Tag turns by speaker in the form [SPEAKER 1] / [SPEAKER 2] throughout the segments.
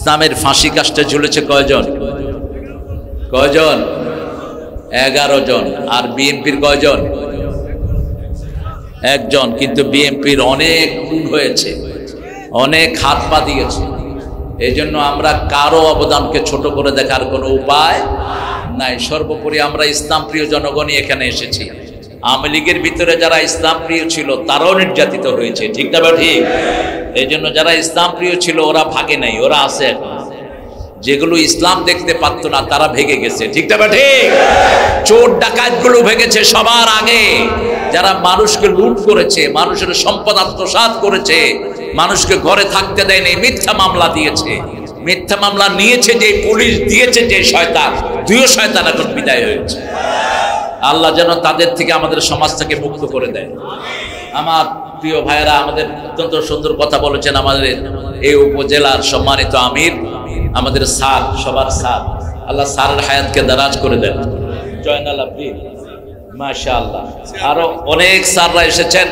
[SPEAKER 1] ইসলামের ফাঁসি কাস্টে ঝুলেছে কয়জন? কয়জন? 11 জন। আর বিএনপির কয়জন? একজন। কিন্তু বিএনপির অনেক খুন হয়েছে, অনেক হাত পা দিয়েছে। এই জন্য আমরা কারো অবদানকে ছোট করে দেখার কোনো উপায় নাই। সর্বোপরি আমরা ইসলাম প্রিয় জনগণই এখানে এসেছি। আওয়ামী লীগের ভিতরে যারা ইসলাম প্রিয় ছিল তারাও নির্যাতিত হয়েছে, ঠিক না? ঠিক। এই জন্য যারা ইসলাম প্রিয় ছিল ওরা ভাগে নাই, ওরা আছে এখন। যেগুলো ইসলাম দেখতে পারতো না তারা ভেগে গেছে, ঠিক না? ঠিক। চোর ডাকাত গুলো ভেগেছে সবার আগে। যারা মানুষকে লুট করেছে, মানুষের সম্পদ আত্মসাৎ করেছে, মানুষকে ঘরে থাকতে দেয়নি, মিথ্যা মামলা দিয়েছে, মিথ্যা মামলা নিয়েছে যে পুলিশ দিয়েছে যে শয়তান, দুইও শয়তান এখন বিদায় হয়েছে। আল্লাহ যেন তাদের থেকে আমাদের সমাজ থেকে মুক্ত করে দেয়। আমার প্রিয় ভাইয়েরা আমাদের অত্যন্ত সুন্দর কথা বলেছেন আমাদের এই উপজেলার সম্মানিত আমির, আমাদের স্যার, সবার স্যার। আল্লাহ স্যারের হায়াতকে দারাজ করে দেন। জয়নাল আব্দিন, মাশাআল্লাহ। আরো অনেক স্যাররা এসেছেন।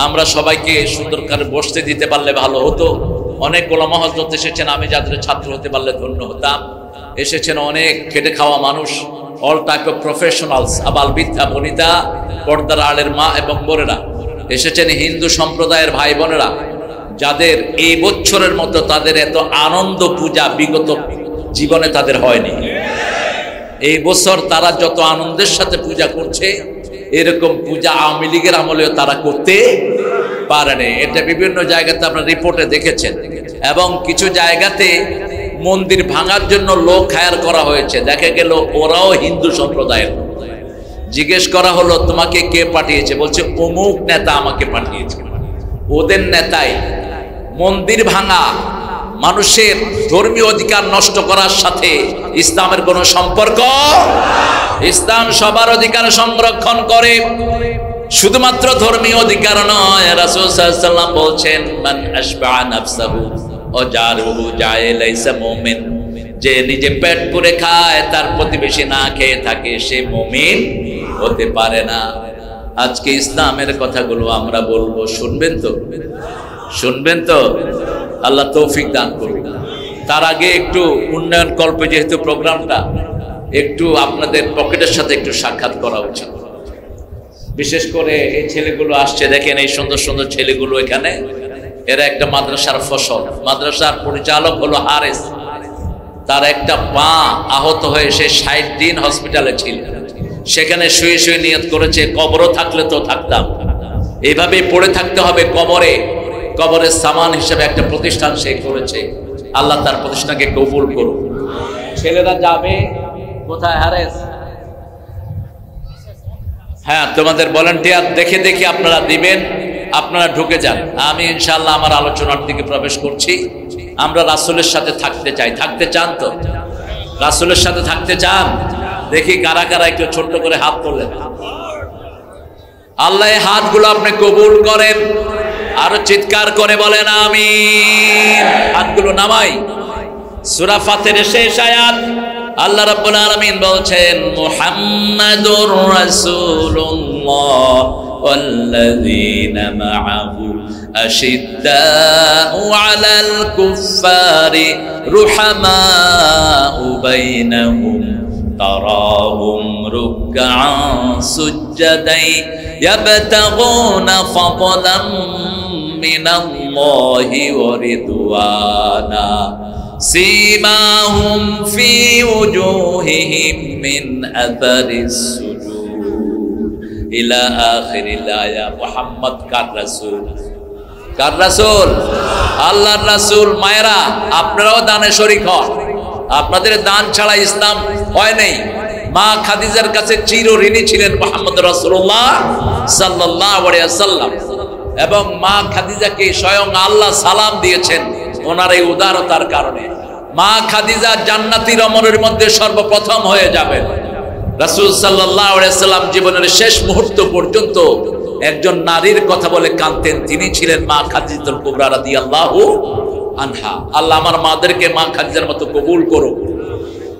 [SPEAKER 1] আমরা সবাইকে সুন্দর করে বসতে দিতে পারলে ভালো হতো। অনেক ওলামা হযরত এসেছেন, আমি যাদের ছাত্র হতে পারলে ধন্য হতাম। এসেছেন অনেক খেটে খাওয়া মানুষ, অল টাইপ অফ প্রফেশনালস, আবাল বৃদ্ধা বনিতা, পর্দার আড়ের মা এবং বোনেরা এসেছেন, হিন্দু সম্প্রদায়ের ভাই বোনেরা, যাদের এই বছরের মতো তাদের এত আনন্দ পূজা বিগত জীবনে তাদের হয়নি। এই বছর তারা যত আনন্দের সাথে পূজা করছে এরকম পূজা আওয়ামী লীগের আমলেও তারা করতে পারেনি। এটা বিভিন্ন জায়গাতে আপনারা রিপোর্টে দেখেছেন। এবং কিছু জায়গাতে মন্দির ভাঙার জন্য লোক হায়ার করা হয়েছে, দেখা গেল ওরাও হিন্দু সম্প্রদায়ের। জিজ্ঞেস করা হলো তোমাকে কে পাঠিয়েছে? বলছে অমুক নেতা আমাকে পাঠিয়েছে। ওদের নেতাই মন্দির ভাঙা, মানুষের ধর্মীয় অধিকার নষ্ট করার সাথে ইসলামের কোনো সম্পর্ক। ইসলাম সবার অধিকার সংরক্ষণ করে, শুধুমাত্র ধর্মীয় অধিকার নয়। রাসূল সাল্লাল্লাহু আলাইহি ওয়াসাল্লাম বলছেন মান আশবা নাফসাহু ওয়া জারুহু জায়ে লাইসা মুমিন, যে নিজে পেট পুরে খায় তার প্রতিবেশী না খেয়ে থাকে সে মুমিন হতে পারে না। আজকে ইসলামের কথাগুলো আমরা বলবো, শুনবেন তো? শুনবেন তো? আল্লাহ তৌফিক দান করুন। তার আগে একটু উন্নয়ন কল্পে যেহেতু প্রোগ্রামটা, একটু আপনাদের পকেটের সাথে একটু সাক্ষাৎ করা উচিত। বিশেষ করে এই ছেলেগুলো আসছে, দেখেন এই সুন্দর সুন্দর ছেলেগুলো এখানে। এরা একটা মাদ্রাসার ফসল। মাদ্রাসার পরিচালক হলো হারেস। তার একটা পা আহত হয়ে সে 60 দিন হসপিটালে ছিল। সেখানে শুয়ে শুয়ে নিয়ত করেছে কবরও থাকলে তো থাকতাম, এইভাবে পড়ে থাকতে হবে কবরে। কবরের সামান হিসেবে একটা প্রতিষ্ঠান সে করেছে। আল্লাহ তার প্রতিষ্ঠানকে কবুল করুন। ছেলেরা যাবে কোথায়? হারেস, হ্যাঁ, তোমাদের ভলান্টিয়ার দেখে দেখে আপনারা দিবেন, আপনারা ঢুকে যান। আমি ইনশাআল্লাহ আমার আলোচনার দিকে প্রবেশ করছি। আমরা রাসূলের সাথে থাকতে চাই। থাকতে চান তো? রাসূলের সাথে থাকতে চান? দেখি কারা কারা একটু ছোট্ট করে হাত তোলেন। আল্লাহ এই হাতগুলো আপনি কবুল করেন। আরো চিৎকার করে বলেন আমিন। হাতগুলো নামাই। সূরা ফাতিরের শেষ আয়াত আল্লাহ রাব্বুল আলামিন বলছেন মুহাম্মাদুর রাসূলুল্লাহ ওয়াল্লাযীনা মাআহু আশিদ্দাউ আলাল কুফফারি রুহামাউ বাইনাহুম তারাহুম রুকআন সুজদাই ইয়াবতাগুনা ফাদলাম মিনাল্লাহি ওয়া রিদওয়ানা سيماهم في وجوههم من أثر السجود إلى آخر الآية محمد কার রাসূল? কার রাসূল? আল্লাহর রাসূল। মায়েরা আপনারাও দানে শরীক হন। আপনাদের দান ছাড়া ইসলাম হয় নাই। মা খাদিজার কাছে চিরঋণী ছিলেন মুহাম্মদ রাসূলুল্লাহ সাল্লাল্লাহু আলাইহি ওয়াসাল্লাম, এবং মা খাদিজাকে স্বয়ং আল্লাহ সালাম দিয়েছেন ওনার এই উদারতার কারণে। মা খাদিজা জান্নাতি রমণের মধ্যে সর্বপ্রথম হয়ে যাবেন। রাসূল সাল্লাল্লাহু আলাইহি ওয়াসাল্লাম জীবনের শেষ মুহূর্ত পর্যন্ত একজন নারীর কথা বলে কাঁদতেন, তিনি ছিলেন মা খাদিজাতুল কুবরা রাদিয়াল্লাহু আনহা। আল্লাহ আমার মাদেরকে মা খাদিজার মতো কবুল করুন।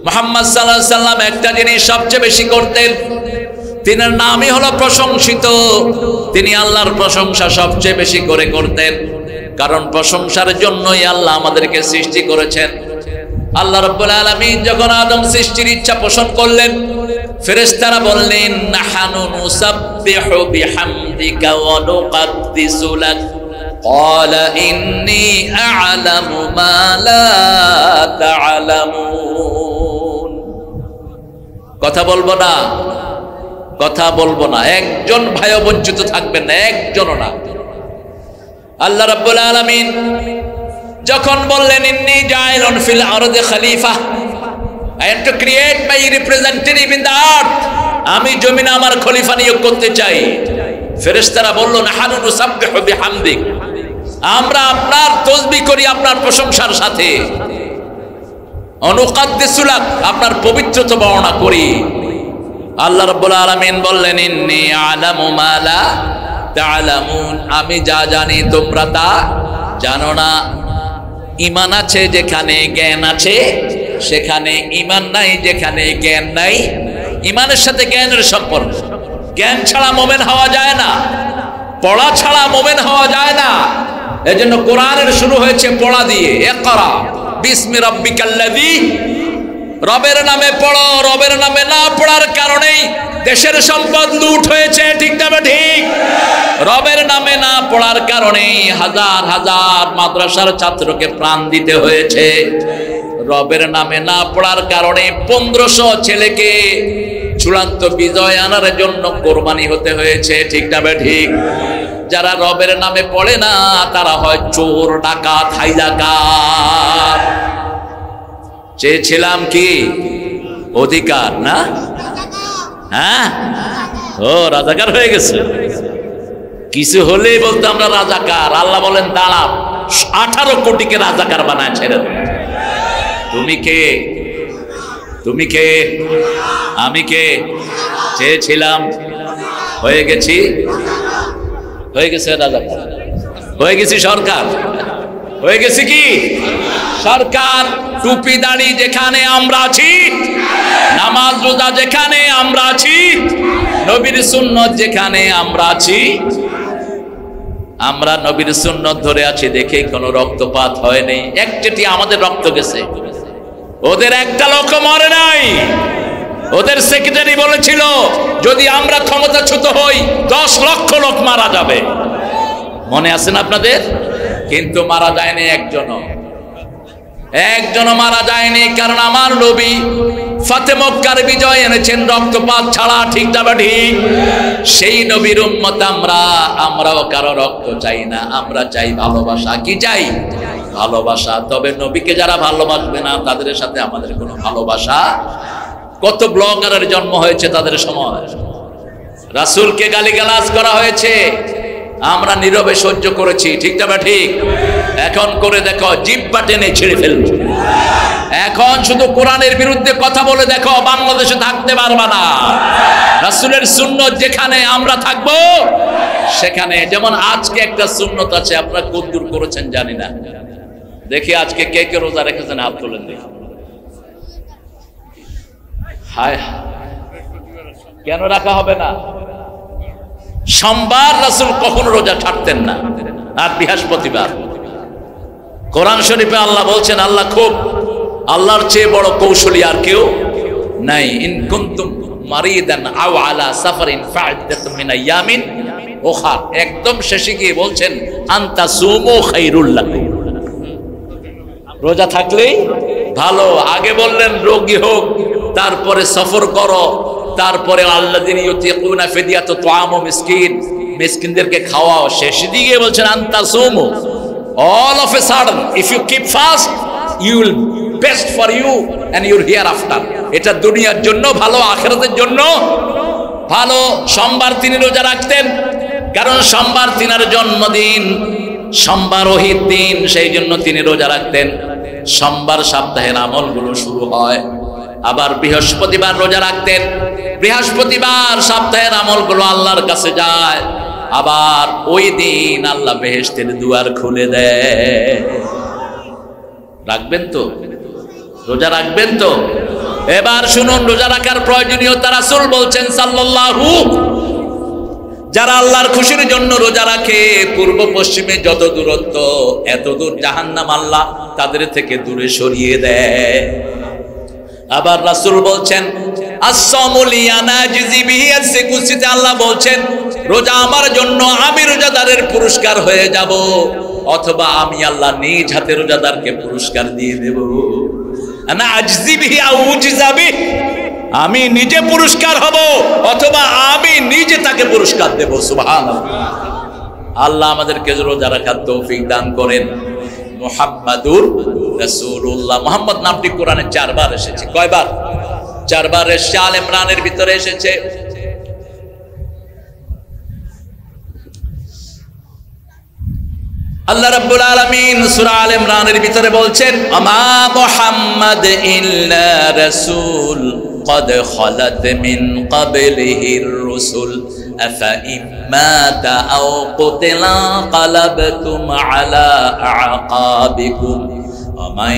[SPEAKER 1] মুহাম্মদ সাল্লাল্লাহু আলাইহি ওয়াসাল্লাম একটা জিনিস সবচেয়ে বেশি করতেন, তিনার নামই হলো প্রশংসিত। তিনি আল্লাহর প্রশংসা সবচেয়ে বেশি করে করতেন, কারণ প্রশংসার জন্যই আল্লাহ আমাদেরকে সৃষ্টি করেছেন। আল্লাহ রাব্বুল আলামিন যখন আদম সৃষ্টির ইচ্ছা পোষণ করলেন, ফেরেশতারা বললেন নাহানু নুসাব্বিহু বিহামদিকা ওয়া নুকাদ্দিসু লাক ক্বালা ইন্নী আ'লামু মা লা তা'লামুন। কথা বলবো না, কথা বলবো না, একজন ভাইও বঞ্চিত থাকবেন না, একজনও না। আল্লাহ রাব্বুল আলামিন যখন বললেন ইন্নী জাইলুন ফিল আরদি খলিফা, I am to create my representative in the earth, আমি জমিনে আমার খলিফা নিয়োগ করতে চাই। ফেরেশতারা বলল নাহানু নুসাব্বিহু বিহামদিক, আমরা আপনার তাসবিহ করি আপনার প্রশংসার সাথে, অনুকাদ্দিসু লাক, আপনার পবিত্রতা বর্ণনা করি। আল্লাহ রাব্বুল আলামিন বললেন ইন্নী আ'লামু মা লা তা'লামুন, আমি যা জানি তোমরা তা জানো না। ঈমান আছে যেখানে জ্ঞান আছে সেখানে ঈমান নাই, যেখানে জ্ঞান নাই। ঈমানের সাথে জ্ঞানের সম্পর্ক, জ্ঞান ছাড়া মুমিন হওয়া যায় না, পড়া ছাড়া মুমিন হওয়া যায় না। এজন্য কোরআনের শুরু হয়েছে পড়া দিয়ে, ইকরা বিসমি রাব্বিকাল্লাযী, রবের নামে পড়ো। রবের নামে না পড়ার কারণেই দেশের সম্পদ লুট হয়েছে, ঠিক না ঠিক? রবের নামে না পড়ার কারণে হাজার হাজার মাদ্রাসার ছাত্রকে প্রাণ দিতে হয়েছে। রবের নামে না পড়ার কারণে 1500 ছেলেকে চূড়ান্ত বিজয় আনার জন্য কোরবানি হতে হয়েছে, ঠিক না ঠিক? যারা রবের নামে পড়ে না তারা হয় চোর, ডাকাত, হাইজাকার। চেয়েছিলাম কি অধিকার না? হ্যাঁ, ও রাজাকার হয়ে গেছে। কিছু হলেই বলতে আমরা রাজাকার। আল্লাহ বলেন দাঁড়া, 18 কোটিকে রাজাকার বানায় ছেড়ে দেন। তুমি কে? তুমি কে? আমি কে? চেয়েছিলাম, হয়ে গেছি, হয়ে গেছে রাজাকার, হয়ে গেছি সরকার, হয়ে গেছি কি সরকার। টুপি দাড়ি যেখানে আমরা আছি, নামাজ রোজা যেখানে আমরা আছি, নবীর সুন্নত যেখানে আমরা আছি, আমরা নবীর সুন্নত ধরে আছি দেখে কোনো রক্তপাত হয়নি। একচেটি আমাদের রক্ত গেছে, ওদের একটা লোক মরে নাই। ওদের সেক্রেটারি বলেছিল যদি আমরা ক্ষমতাচ্যুত হই 10 লক্ষ লোক মারা যাবে, মনে আছে না আপনাদের? কিন্তু মারা যায়নি একজনও মারা যায়নি, কারণ আমার নবী ফাতে মক্কার বিজয় এনেছেন রক্তপাত ছাড়া, ঠিক না ঠিক? সেই নবীর উম্মত আমরাও কারো রক্ত চাই না, আমরা চাই ভালোবাসা। কি চাই? ভালোবাসা। তবে নবীকে যারা ভালোবাসবে না তাদের সাথে আমাদের কোনো ভালোবাসা। কত ব্লগারের জন্ম হয়েছে তাদের সময়, রাসূলকে গালিগালাজ করা হয়েছে, আমরা নীরবে সহ্য করেছি, ঠিক না ঠিক? এখন করে দেখো, জিহ্বা টেনে ছিঁড়ে ফেলবো। এখন শুধু কোরআনের বিরুদ্ধে কথা বলে দেখো, বাংলাদেশে থাকতে পারবা না। রাসূলের সুন্নত যেখানে আমরা থাকবো সেখানে। যেমন আজকে একটা সুন্নত আছে, আপনারা কদ্দুর করেছেন জানি না, দেখি আজকে কে কে রোজা রেখেছেন, হাত তোলেন দেখি। হায়, কেন রাখা হবে না? সোমবার রাসূল কখনো রোজা ছাড়তেন না, আর বৃহস্পতিবার। কোরআন শরীফে আল্লাহ বলছেন, আল্লাহ খুব, আল্লাহর চেয়ে বড় কৌশলী আর কেউ নাই। ইন কুনতুম মারিদান আও আলা সাফারিন ফা'iদ্দাতুম মিন আইয়ামিন উখার। একদম শেষে গিয়ে বলছেন আনতা সুমু খায়রুল লাকুম, রোজা থাকলেই ভালো। আগে বললেন রোগী হোক, তারপরে সফর করো, তারপরে আল্লাযিনা ইউতিকুনা ফিদিয়াতু তুআমু মিসকিন, মিসকিনদেরকে খাওয়াও। শেষে দিকে বলছেন আনতা সুমু। All of a sudden, if you keep fast, you will best for you and your hereafter. এটা দুনিয়ার জন্য ভালো, আখিরাতের জন্য ভালো। সোমবার তিনি রোজা রাখতেন, কারণ সোমবার তিনার জন্মদিন, সোমবার ওহির দিন, সেই জন্য তিনি রোজা রাখতেন। সোমবার সপ্তাহের আমলগুলো শুরু হয়। আবার বৃহস্পতিবার রোজা রাখতেন, বৃহস্পতিবার সপ্তাহের আমলগুলো আল্লাহর কাছে যায়। আবার ওই দিন আল্লাহ বেহেশতের দুয়ার খুলে দেয়। রাখবেন তো? রোজা রাখবেন তো? এবার শুনুন রোজা রাখার প্রয়োজনীয়তা। রাসূল বলছেন সাল্লাল্লাহু, যারা আল্লাহর খুশির জন্য রোজা রাখে, পূর্ব পশ্চিমে যত দূরত্ব, এত দূর জাহান্নাম আল্লাহ তাদের থেকে দূরে সরিয়ে দেয়। আবার রাসূল বলছেন as-sawmu liana ajzi bihi, কুরসিতে আল্লাহ বলছেন রোজা আমার জন্য, আমি রোজাদারের পুরস্কার হয়ে যাব, অথবা আমি আল্লাহ নিজ হাতে রোজাদারকে পুরস্কার দিয়ে দেব। আনা আজজি বিহি আও উজজা বিহি, আমি নিজে পুরস্কার হব অথবা আমি নিজে তাকে পুরস্কার দেব। সুবহানাল্লাহ। আল্লাহ আমাদেরকে রোজা রাখার তৌফিক দান করেন। মুহাম্মাদুর রাসূলুল্লাহ, মুহাম্মদ নামটি কোরআনে 4 বার এসেছে। কয়বার? 4 বার এসেছে। আলে ইমরানের ভিতরে এসেছে। আল্লাহ রাব্বুল আলামিন সূরা আলে ইমরানের ভিতরে বলছেন আমা মুহাম্মাদ ইল্লা রাসূল قد خلت من قبله الرسل أفإن مات أو قتل انقلبتم على أعقابكم ومن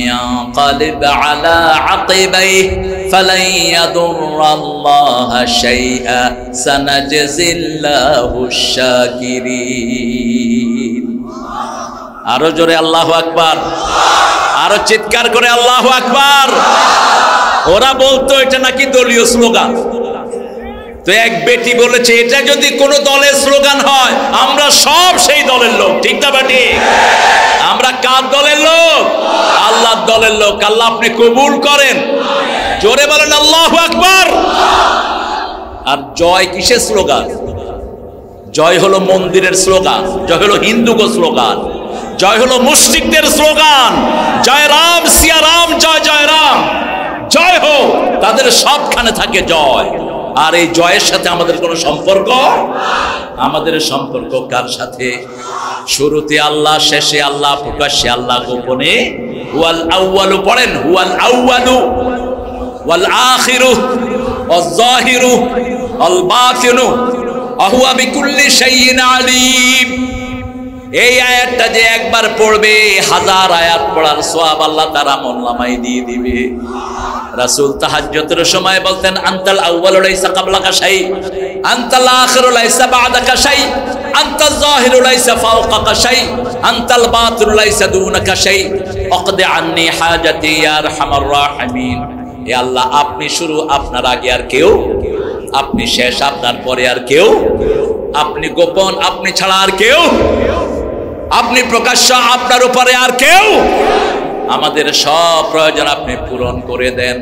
[SPEAKER 1] ينقلب على عقبيه فلن يضر الله شيئا سنجزي الله الشاكرين। আরো জোরে আল্লাহু আকবার, আরো চিৎকার করে আল্লাহু আকবার। ওরা বলতো এটা নাকি দলীয় স্লোগান, তো এক বেটি বলেছে এটা যদি কোনো দলের স্লোগান হয় আমরা সব সেই দলের লোক। ঠিক না বেটি? আমরা কার দলের লোক? আল্লাহর দলের লোক। আল্লাহ আপনি কবুল করেন। জোরে বলেন আল্লাহু আকবার। আর জয় কিসের স্লোগান? জয় হলো মন্দিরের স্লোগান, জয় হলো হিন্দুগো স্লোগান, জয় হলো মুশরিকদের স্লোগান। জয় রাম সিয়া রাম, জয় জয় রাম, জয় হোক। তাদের সবখানে থাকে জয়। আর এই জয়ের সাথে আমাদের কোনো সম্পর্ক? আমাদের সম্পর্ক কার সাথে? শুরুতে আল্লাহ, শেষে আল্লাহ, প্রকাশ্যে আল্লাহ, গোপনে হুয়াল আউয়ালু। পড়েন হুয়াল আউয়ালু ওয়াল আখিরু ওয়াজ যাহিরু ওয়াল বাতিনু ওয়া হুয়া বিকুল্লি শাইইন আলীম। এই আয়াতটা যে একবার পড়বে 1000 আয়াত পড়ার সওয়াব আল্লাহ তার আমলনামায় দিয়ে দিবে। রাসূল তাহাজ্জুদের সময় বলতেন আনতাল আউয়ালু লাইসা ক্বাবলাকা শাই, আনতাল আখিরু লাইসা বা'দাকা শাই, আনতাল যাহিরু লাইসা ফাওকাকা শাই, আনতাল বাতিনু লাইসা দুনাকা শাই, আকদি আন্নী হাজাতি ইয়া আরহামার রাহিমিন। হে আল্লাহ, আপনি শুরু, আপনার আগে আর কেউ, আপনি শেষ, আপনার পরে আর কেউ, আপনি গোপন, আপনি ছাড়া আর কেউ, আপনি প্রকাশ্য, আপনার উপরে আর কেউ। আমাদের সব প্রয়োজন আপনি পূরণ করে দেন।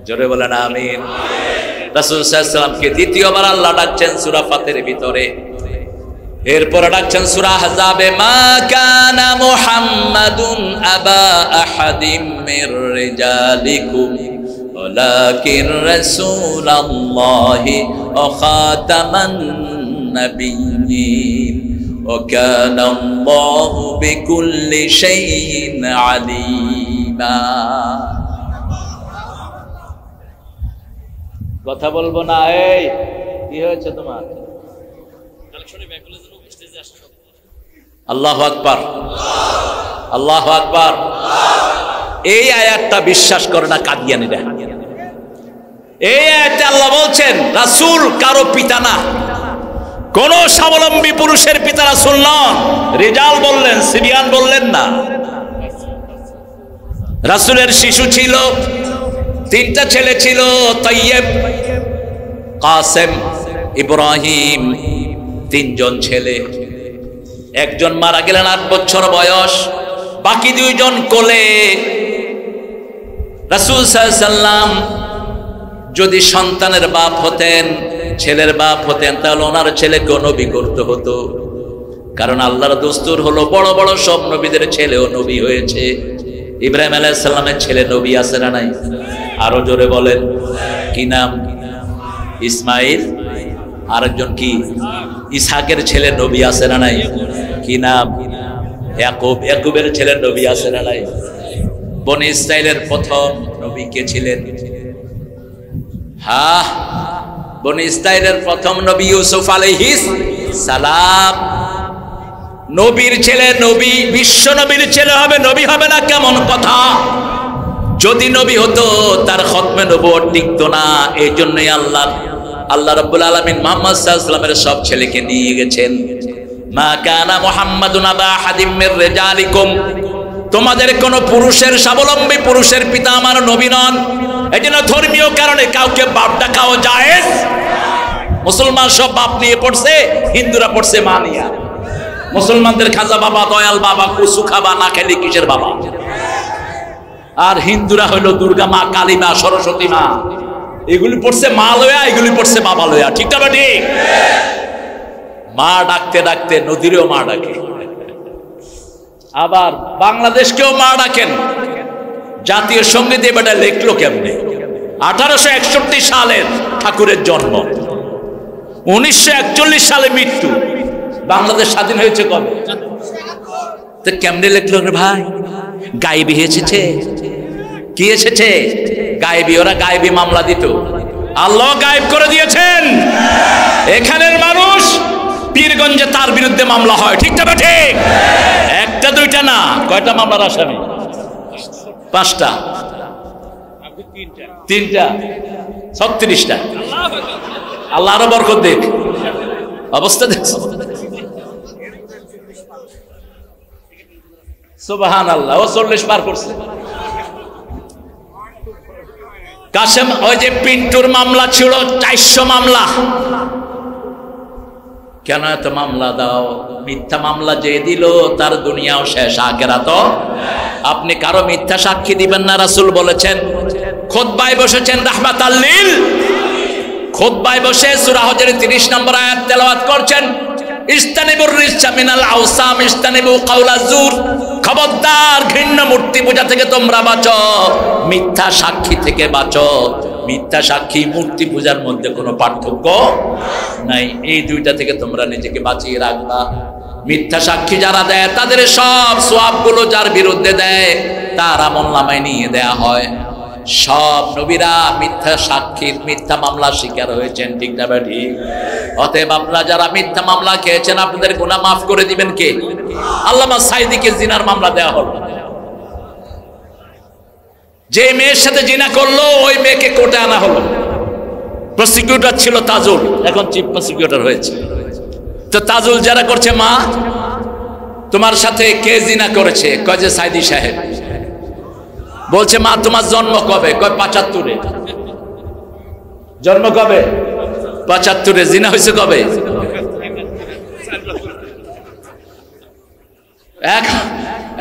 [SPEAKER 1] জোরে বলেন আমিন। রাসূল সাল্লাল্লাহু আলাইহি ওয়াসাল্লামকে দ্বিতীয়বার আল্লাহ ডাকছেন সূরা ফাতিরের ভিতরে, এরপরে ডাকছেন সূরা আহজাবে মা কানা মুহাম্মাদুন আবা আহাদিম মির রিজালিকুম ওয়ালাকিন রাসূলুল্লাহি ওয়া খাতামান নাবিয়্যিন وَكَانَ اللَّهُ بِكُلِّ شَيْءٍ عَلِيمًا। কথা বলবো না? এই কি হয়েছে তোমার? আল্লাহু আকবার, আল্লাহু আকবার। এই আয়াতটা বিশ্বাস করে না কাদিয়ানীরা। এই আয়াতে আল্লাহ বলছেন রাসূল কারো পিতা না, কোন স্বাবলম্বী পুরুষের পিতা রাসূল নন। রিজাল বললেন, সিবিয়ান বললেন না। রাসূলের শিশু ছিল, 3টা ছেলে ছিল, তাইয়েব, কাসেম, ইব্রাহিম, 3 জন ছেলে। একজন মারা গেলেন 8 বছর বয়স, বাকি 2 জন কোলে। রাসূল সাল্লাল্লাহু আলাইহি ওয়াসাল্লাম যদি সন্তানের বাপ হতেন, ছেলের বাপ হতেন, তাহলে ওনার ছেলেকে নবী করতে হতো। কারণ আল্লাহর দস্তুর হলো বড় বড় সব নবীদের ছেলেও নবী হয়েছে। ইব্রাহিম আলাইহিস সালামের ছেলে নবী আছে না নাই? আরো জোরে বলেন। কি নাম? ইসমাইল। আরেকজন কি? ইসহাকের ছেলে নবী আছে না নাই? কি নাম? ইয়াকুব। ইয়াকুবের ছেলে নবী আছে না নাই? বনি ইসরাইলের প্রথম নবী কে ছিলেন? হ্যাঁ, বনি ইসরাইলের প্রথম নবী ইউসুফ আলাইহিস সালাম। নবীর ছেলে নবী, বিশ্ব নবীর ছেলে হবে, নবী হবে না? কেমন কথা! যদি নবী হতো তার খতমে নবুয়ত টিকতো না। এই জন্যই আল্লাহ আল্লাহ রাব্বুল আলামিন মুহাম্মদ সাল্লাল্লাহু আলাইহি ওয়াসাল্লামের সব ছেলেকে নিয়ে গেছেন। মা কানা মুহাম্মাদুন আবা আহাদিম মির রিজালিকুম, তোমাদের কোন পুরুষের স্বাবলম্বী পুরুষের পিতা আমার নবী নন। এজন্য ধর্মীয় কারণে কাউকে বাপ ডাকাও জায়েজ। মুসলমান সব বাপ নিয়ে পড়ছে, হিন্দুরা পড়ছে মা নিয়া। মুসলমানদের খাজা বাবা, দয়াল বাবা, কুসু খাবা না খেলে কিসের বাবা। আর হিন্দুরা হইল দুর্গা মা, কালী মা, সরস্বতী মা, এগুলি পড়ছে মা লয়া, এগুলি পড়ছে বাবা লয়া। ঠিক না ঠিক? মা ডাকতে ডাকতে নদীরেও মা ডাকে, আবার বাংলাদেশকেও মা ডাকেন। জাতীয় সঙ্গীত এবারে লেখলো কেমনে? 1861 সালের ঠাকুরের জন্ম, 1941 সালে মৃত্যু। বাংলাদেশ স্বাধীন হয়েছে কবে? তো কেমনে লেখলো রে ভাই? গায়েবী এসেছে। কি এসেছে? গায়েবী। ওরা গায়েবী মামলা দিত, আল্লাহ গায়েব করে দিয়েছেন। এখানের মানুষ পীরগঞ্জে তার বিরুদ্ধে মামলা হয়। ঠিক না ঠিক? একটা দুইটা না, কয়টা মামলার আসামি? 5টা, 3টা, 36টা। আল্লাহ আরো বরকত দেখ। অবস্থা দেখছো? সুবহানাল্লাহ। ও 40 পার করছে। কাসেম, ওই যে পিন্টুর মামলা ছিল 400 মামলা। কেন এত মামলা দাও? মিথ্যা মামলা যে দিল তার দুনিয়াও শেষ, আখিরাতও। আপনি কারো মিথ্যা সাক্ষী দিবেন না, রাসূল বলেছেন। খুতবায় বসেছেন রাহমাতাল লিল, খুতবায় বসে সূরা হজরের 30 নম্বর আয়াত তেলাওয়াত করছেন। ইস্তানিবুর রিজসা মিনাল আওসাম ইস্তানিবু কাওলা যুর, খবরদার ঘৃণ্য মূর্তি পূজা থেকে তোমরা বাঁচো, মিথ্যা সাক্ষী থেকে বাঁচো। মিথ্যা সাক্ষী, মূর্তি পূজার মধ্যে কোনো পার্থক্য নাই। এই দুইটা থেকে তোমরা নিজেকে বাঁচিয়ে রাখবা। মিথ্যা সাক্ষী যারা দেয় তাদের সব সওয়াবগুলো যার বিরুদ্ধে দেয় তার আমলনামায় নিয়ে দেয়া হয়। সব নবীরা মিথ্যা সাক্ষীর, মিথ্যা মামলা শিকার হয়েছেন। ঠিক না ঠিক? অতএব আপনারা যারা মিথ্যা মামলা খেয়েছেন আপনাদের গুনাহ মাফ করে দিবেন কে? আল্লামা সাঈদীকে জিনার মামলা দেয়া হলো। যে মেয়ের সাথে জিনা করলো ওই মেয়েকে কোর্টে আনা হলো। প্রসিকিউটর ছিল তাজুল, এখন চিফ প্রসিকিউটর হয়েছে। তো তাজুল যারা করছে, মা তোমার সাথে কে জিনা করেছে? কয় যে সাঈদী সাহেব। বলছে, মা তোমার জন্ম কবে? কয় 75-এ। জন্ম কবে? 75-এ। জিনা হয়েছে কবে?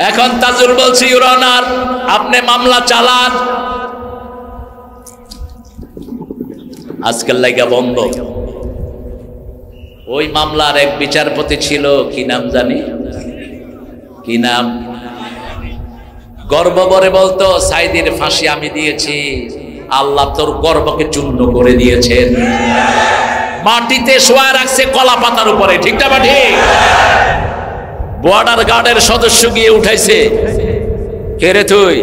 [SPEAKER 1] এখন তাজুল বলছি, ইউর অনার আপনি মামলা চালান। আজকাল লাগা বন্ধ। ওই মামলার এক বিচারপতি ছিল, কি নাম জানি, কি নাম, গর্ব করে বলতো, সাঈদীর ফাঁসি আমি দিয়েছি, আল্লাহ তোর গর্বকে চূর্ণ করে দিয়েছেন। মাটিতে শোয়া রাখছে কলা পাতার উপরে। ঠিক না ঠিক? বর্ডার গার্ডের সদস্য গিয়ে উঠাইছে, কে রে তুই?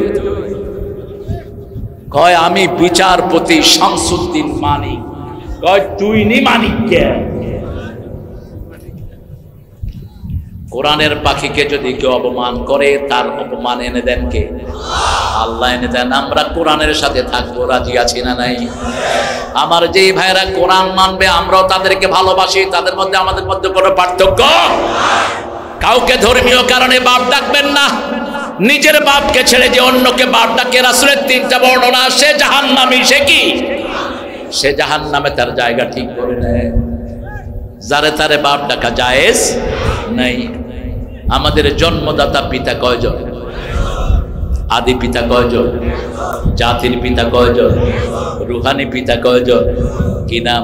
[SPEAKER 1] কয় আমি বিচারপতি শামসুদ্দিন মানিক। কয় তুই নি মানিক কে? কোরআনের পাখিকে যদি কেউ অপমান করে তার অপমান এনে দেন কে? আল্লাহ এনে দেন। আমরা কোরআনের সাথে থাকবো, রাজি আছি না নাই? আমার যে ভাইরা কোরআন মানবে আমরাও তাদেরকে ভালোবাসি, তাদের মধ্যে আমাদের মধ্যে কোনো পার্থক্য। কাউকে ধর্মীয় কারণে বাপ ডাকবেন না। নিজের বাপকে ছেড়ে যে অন্যকে বাপ ডাকে, রাসূলের 3টা বর্ণনা, সে জাহান্নামী। সে কি? সে জাহান্নামে তার জায়গা ঠিক করে নেয়। যারে তারে বাপ ডাকা জায়েজ নাই। আমাদের জন্মদাতা পিতা কয়জন? আদি পিতা কয়জন? জাতির পিতা কয়জন? রুহানি পিতা কয়জন? কি নাম?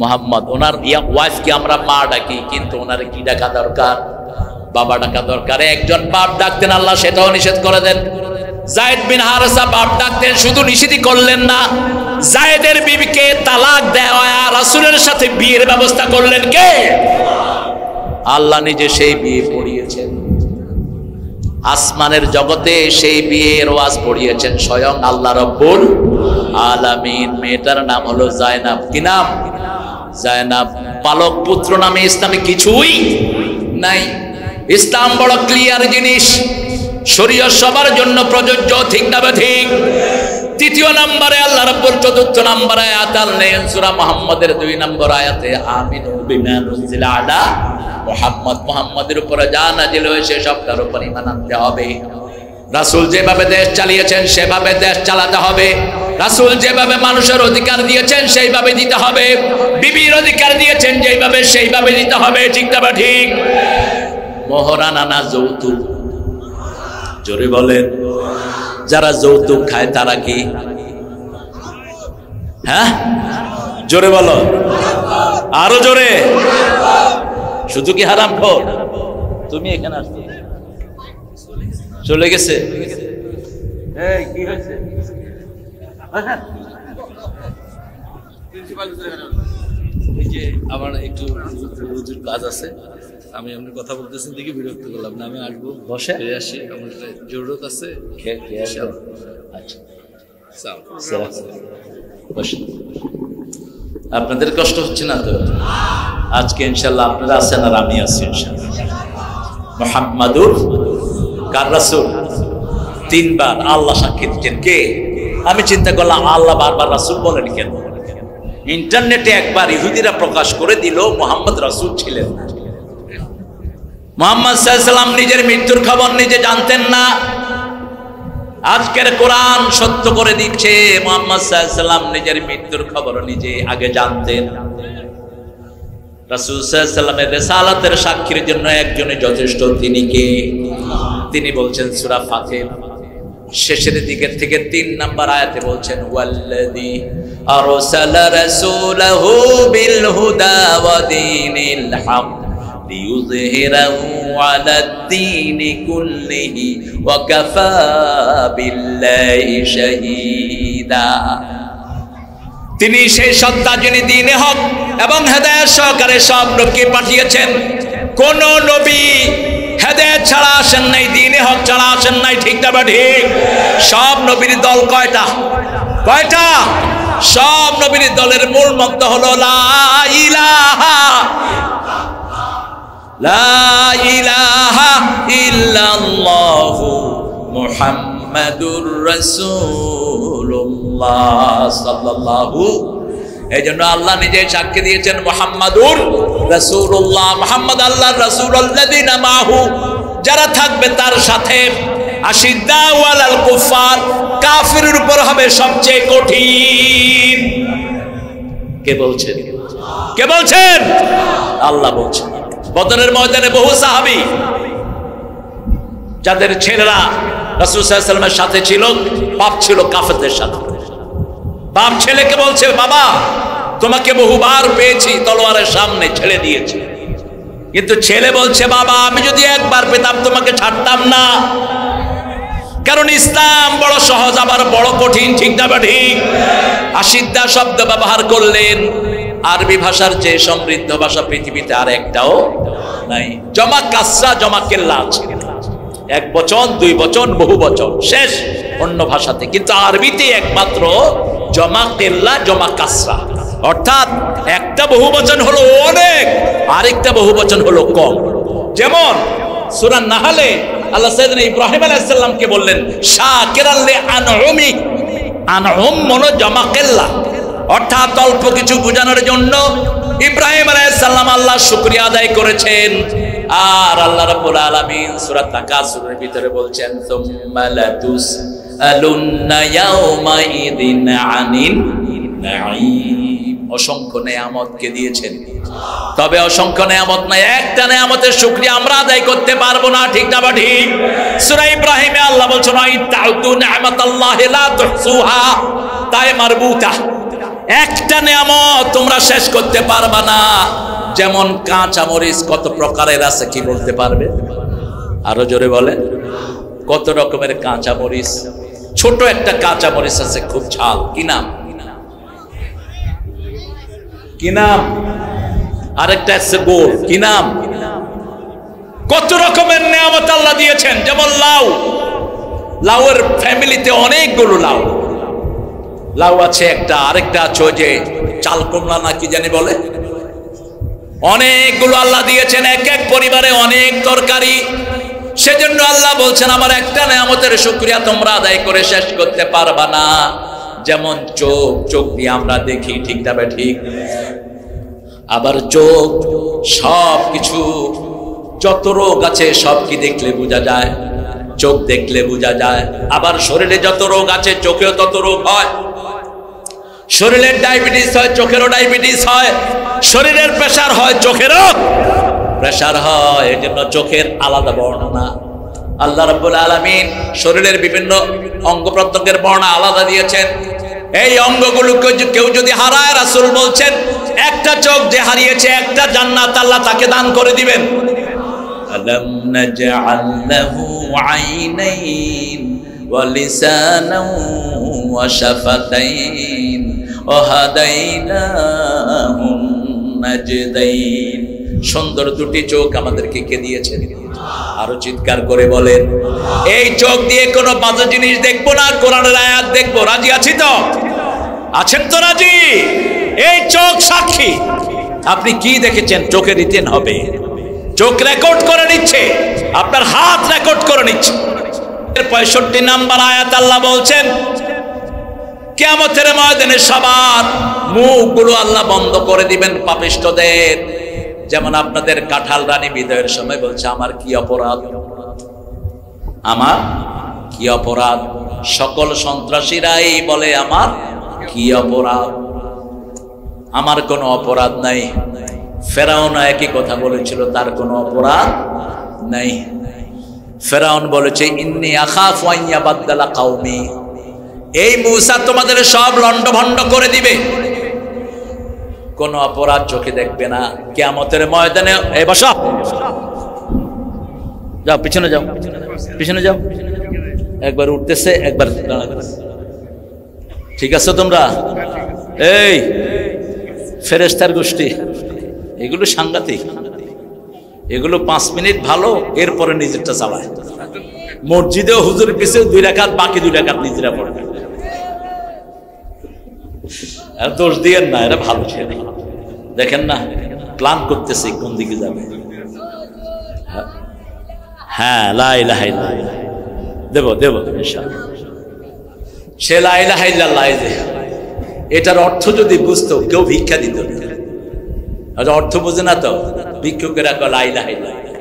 [SPEAKER 1] মোহাম্মদ। ওনার ওয়াইফকে আমরা মা ডাকি, কিন্তু ওনারে কি ডাকা দরকার? বাবা ডাকা দরকার। একজন বাপ ডাকতেন, আল্লাহ সেটাও নিষেধ করে দেন। যায়েদ বিন হারেসা বাপ ডাকতেন, শুধু নিষেধই করলেন না, যায়েদের বিবিকে তালাক দেওয়া, রাসূলের সাথে বিয়ের ব্যবস্থা করলেন কে? আল্লাহ নিজে সেই বিয়ে পড়িয়েছেন। আসমানের জগতে সেই বিয়ের ওয়াজ পড়িয়েছেন স্বয়ং আল্লাহ রাব্বুল আলামিন। মেয়েটার নাম হলো জায়নাব। কি নাম? জায়নাব। পালক পুত্র নামে ইসলামে কিছুই নাই। ইসলাম বড় ক্লিয়ার জিনিস। শরীয়ত সবার জন্য প্রযোজ্য, ঠিক না ঠিক? তৃতীয় নম্বরে আল্লাহ রাব্বুল চতুর্থ নম্বর আয়াত আনলেন সূরা মুহাম্মাদের 2 নম্বর আয়াতে, আমিনু বিমা নুজিলা আলা মুহাম্মদ, মুহাম্মাদের উপরে যা নাজিল হয়েছে সবটার উপর ঈমান আনতে হবে। রাসূল যেভাবে দেশ চালিয়েছেন সেভাবে দেশ চালাতে হবে। রাসূল যেভাবে মানুষের অধিকার দিয়েছেন সেইভাবে দিতে হবে। বিবির অধিকার দিয়েছেন যেভাবে সেইভাবে দিতে হবে, ঠিক না ঠিক? মোহরানা না যৌতুক? জোরে বলেন। যারা যৌতুক খায় তারা কি? হ্যাঁ, জোরে বলো, আরো জোরে। শুধু কি হারামখোর? তুমি এখানে আসছো, চলে গেছে। এই কি হয়েছে?
[SPEAKER 2] এই যে আমার একটু রোজের কাজ আছে, আমি আপনার কথা বলতেছেন দেখে বিরক্ত করলাম না, আমি আসবো,
[SPEAKER 1] বসে
[SPEAKER 2] ফিরে আসি, আমার একটা জরুরত আছে।
[SPEAKER 1] আচ্ছা, বসে। আপনাদের কষ্ট হচ্ছে না তো? আজকে ইনশাল্লাহ আপনারা আছেন আর আমি আছি ইনশাল্লাহ। মুহাম্মাদুর কার রাসূল? 3 বার আল্লাহ সাক্ষী দিচ্ছেন। কে? আমি চিন্তা করলাম আল্লাহ বারবার রাসূল বলেন কেন? ইন্টারনেটে একবার ইহুদিরা প্রকাশ করে দিল মুহাম্মদ রাসূল ছিলেন না। মুহাম্মদ সাল্লাল্লাহু আলাইহি ওয়াসাল্লাম নিজের মৃত্যুর খবর নিজে জানতেন না। আজকের কোরআন সত্য করে দিচ্ছে মুহাম্মদ সাল্লাল্লাহু আলাইহি ওয়াসাল্লাম নিজের মৃত্যুর খবর নিজে আগে জানতেন। রাসূল সাল্লাল্লাহু আলাইহি ওয়াসাল্লামের রিসালাতের সাক্ষীর জন্য একজনই যথেষ্ট, তিনি কে? তিনি বলছেন সূরা ফাতির শেষের দিকের থেকে 3 নম্বর আয়াতে বলছেন, ওয়াল্লাযী আরসালা রাসূলাহু বিল হুদা ওয়া দীনিল হক লিইয়ুযহিরাহু আলাদ-দীনি কুল্লিহি ওয়া কাফা বিল্লাহি শাহীদা। তিনি সেই সত্তা যিনি দ্বীনে হক এবং হেদায়েত সহকারে সব নবীকে পাঠিয়েছেন। কোন নবী হেদায়েত ছাড়া আসেন নাই, দ্বীনে হক ছাড়া আসেন নাই, ঠিক না ঠিক? সব নবীর দল কয়টা? কয়টা? সব নবীর দলের মূল মন্ত্র হলো লা ইলাহা ইল্লাল্লাহু মুহাম্মাদুর রাসূলুল্লাহ সাল্লাল্লাহু। এই জন্য আল্লাহ নিজে সাক্ষী দিয়েছেন মুহাম্মাদুর রাসূলুল্লাহ, মুহাম্মদ আল্লাহর রাসূল। আল্লাযীনা মাহু, যারা থাকবে তার সাথে। আশিদ্দাউ আলাল কুফার, কাফিরের উপর হবে সবচেয়ে কঠিন। কে বলছেন? কে বলছেন? আল্লাহ বলছেন। বদরের ময়দানে বহু সাহাবী যাদের ছেলেরা রাসূল সাল্লাল্লাহু আলাইহি ওয়াসাল্লামের সাথে ছিল, বাপ ছিল কাফেরদের সাথে। বাপ ছেলেকে বলছে, বাবা তোমাকে বহুবার পেয়েছি, তলোয়ারের সামনে ছেড়ে দিয়েছি, কিন্তু ছেলে বলছে, বাবা আমি যদি একবার পেতাম তোমাকে ছাড়তাম না। কারণ ইসলাম বড় সহজ আবার বড় কঠিন, ঠিক না ঠিক? আশিদ্দা শব্দ ব্যবহার করলেন। আরবি ভাষার যে সমৃদ্ধ ভাষা পৃথিবীতে আর একটাও নাই। জমা কাসরা জমা কেল্লা আছে, এক বচন, 2 বচন, বহু বচন, শেষ অন্য ভাষাতে, কিন্তু আরবিতে একমাত্র জমা কেল্লা জমা কাসরা। অর্থাৎ একটা বহু বচন হলো অনেক, আরেকটা বহু বচন হলো কম। যেমন সূরা নাহলে আল্লাহ সাইয়েদনা ইব্রাহিম আলাইহিস সালামকে বললেন শাকিরাল লিআনউমি, আনউম মানে জমা কেল্লা, অর্থাৎ অল্প কিছু বোঝানোর জন্য ইব্রাহিম আলাইহিস সালাম আল্লাহর শুকরিয়া আদায় করেছেন। আর আল্লাহ রাব্বুল আলামিন সূরা তাকাসুরের ভিতরে বলছেন, সুম্মা লাতুসআলুন্না ইয়াওমা ইযিন আনিন নাঈম। অসংখ্য নেয়ামতকে দিয়েছেন, তবে অসংখ্য নেয়ামত নাই, একটা নেয়ামতের শুকরিয়া আমরা আদায় করতে পারবো না, ঠিক না ঠিক? সূরা ইব্রাহিমে আল্লাহ বলছেন, আইতাউতু নি'মাতাল্লাহি লা তুহসুহা, তাই মারবুতা, একটা নেয়ামত তোমরা শেষ করতে পারবা না। যেমন কাঁচা মরিচ কত প্রকারের আছে, কি বলতে পারবে? আরো জোরে বলেন, কত রকমের কাঁচা মরিচ। ছোট একটা কাঁচা মরিচ আছে খুব ঝাল, কি নাম? কি নাম? আরেকটা আছে গোল, কি নাম? কত রকমের নিয়ামত আল্লাহ দিয়েছেন। যেমন লাউ, লাউয়ের ফ্যামিলিতে অনেকগুলো লাউ, লাউ আছে একটা, আরেকটা আছে ওই যে চাল কুমড়া না কি জানি বলে, অনেকগুলো আল্লাহ দিয়েছেন। এক এক পরিবারে অনেক তরকারি। সেজন্য আল্লাহ বলছেন আমার একটা নেয়ামতের শুকরিয়া তোমরা আদায় করে শেষ করতে পারবা না। যেমন চোখ দিয়ে আমরা দেখি, ঠিক না ঠিক? আবার চোখ সব কিছু, যত রোগ আছে সব কি দেখলে বোঝা যায়, চোখ দেখলে বোঝা যায়। আবার শরীরে যত রোগ আছে চোখেও তত রোগ হয়। শরীরের ডায়াবেটিস হয়, চোখেরও ডায়াবেটিস হয়। শরীরের প্রেসার হয়, চোখেরও প্রেসার হয়। এই জন্য চোখের আলাদা বর্ণনা। আল্লাহ রাব্বুল আলামিন শরীরের বিভিন্ন অঙ্গ প্রত্যঙ্গের বর্ণনা আলাদা দিয়েছেন। এই অঙ্গগুলোকে কেউ যদি হারায়, রাসূল বলছেন একটা চোখ যে হারিয়েছে একটা জান্নাত আল্লাহ তাকে দান করে দিবেন। আলাম নাজআল লাহু আইনাইন ওয়া লিসানান ওয়া শাফাতাইন ওয়া হাদাইনাহুন নাজদাইন। সুন্দর দুটি চোখ আমাদেরকে কে দিয়েছেন? আরো চিৎকার করে বলেন, এই চোখ দিয়ে কোনো বাজে জিনিস দেখবো না, কোরআনের আয়াত দেখবো। রাজি আছি তো? আছেন তো রাজি? এই চোখ সাক্ষী। আপনি কি দেখেছেন চোখে রিটেন হবে, চোখ রেকর্ড করে নিচ্ছে, আপনার হাত রেকর্ড করে নিচ্ছে। 65 নাম্বার আয়াত আল্লাহ বলছেন কিয়ামতের ময়দানে সবার মুখগুলো আল্লাহ বন্ধ করে দিবেন পাপিষ্ঠদের। যেমন আপনাদের কাঁঠাল রানী বিদায়ের সময় বলছে আমার কি অপরাধ, আমার কি অপরাধ। সকল সন্ত্রাসীরাই বলে আমার কি অপরাধ, আমার কোনো অপরাধ নাই। ফেরাউন একই কথা বলেছিল, তার কোনো অপরাধ নাই। ফেরাউন বলেছে ইন্নী আখাফু আন ইয়াবাদদালা কওমি, এই মূসা তোমাদের সব লন্ডভন্ড করে দিবে। কোনো অপরাধ চোখে দেখবে না। কিয়ামতের ময়দানে এই বসো, যাও পিছনে যাও, পিছনে যাও। একবার উঠতেছে, একবার ঠিক আছে তোমরা? এই ফেরেশতার গোষ্ঠী, এগুলো সাংঘাতিক। এগুলো 5 মিনিট ভালো, এরপরে নিজেরটা চালায়। মসজিদেও হুজুরের পিছে 2 রাকাত, বাকি 2 রাকাত নিজেরা পড়বে। আর দোষ দিয়েন না, এরা ভালো ছেলে। দেখেন না প্ল্যান করতেছে কোন দিকে যাবে। হ্যাঁ লা ইলাহা ইল্লাল্লাহ দেব দেব ইনশাআল্লাহ। সে লা ইলাহা ইল্লাল্লাহ, এটার অর্থ যদি বুঝতো কেউ ভিক্ষা দিত না। অর্থ বুঝে না তো ভিক্ষুকেরা কয় লা ইলাহা ইল্লাল্লাহ।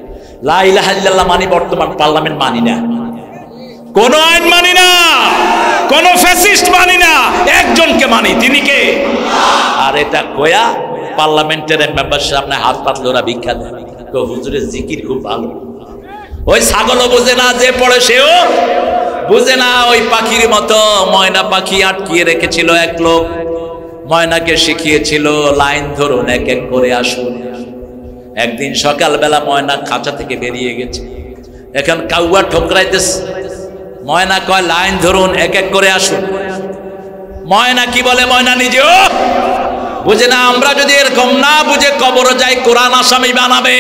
[SPEAKER 1] লা ইলাহা ইল্লাল্লাহ মানে বর্তমান পার্লামেন্ট মানি না, কোন আইন মানি না, কোন ফ্যাসিস্ট মানি না, একজনকে মানি, তিনি কে? আর এটা কয়া পার্লামেন্টের মেম্বার সামনে হাত পাতলে ওরা ভিক্ষা দেয়। হুজুরের জিকির খুব ভালো। ওই ছাগলও বোঝে না, যে পড়ে সেও বুঝে না। ওই পাখির মতো ময়না পাখি আটকিয়ে রেখেছিল এক লোক, ময়নাকে শিখিয়েছিল লাইন ধরুন, এক এক করে আসুন। একদিন সকালবেলা ময়না খাঁচা থেকে বেরিয়ে গেছে, এখন কাউয়া ঠোকরাইতেছে। ময়না কয় লাইন ধরুন, এক এক করে আসুন। ময়না কি বলে? ময়না নিজেও বুঝে না। আমরা যদি এরকম না বুঝে কবরে যাই, কোরআন আসামি বানাবে।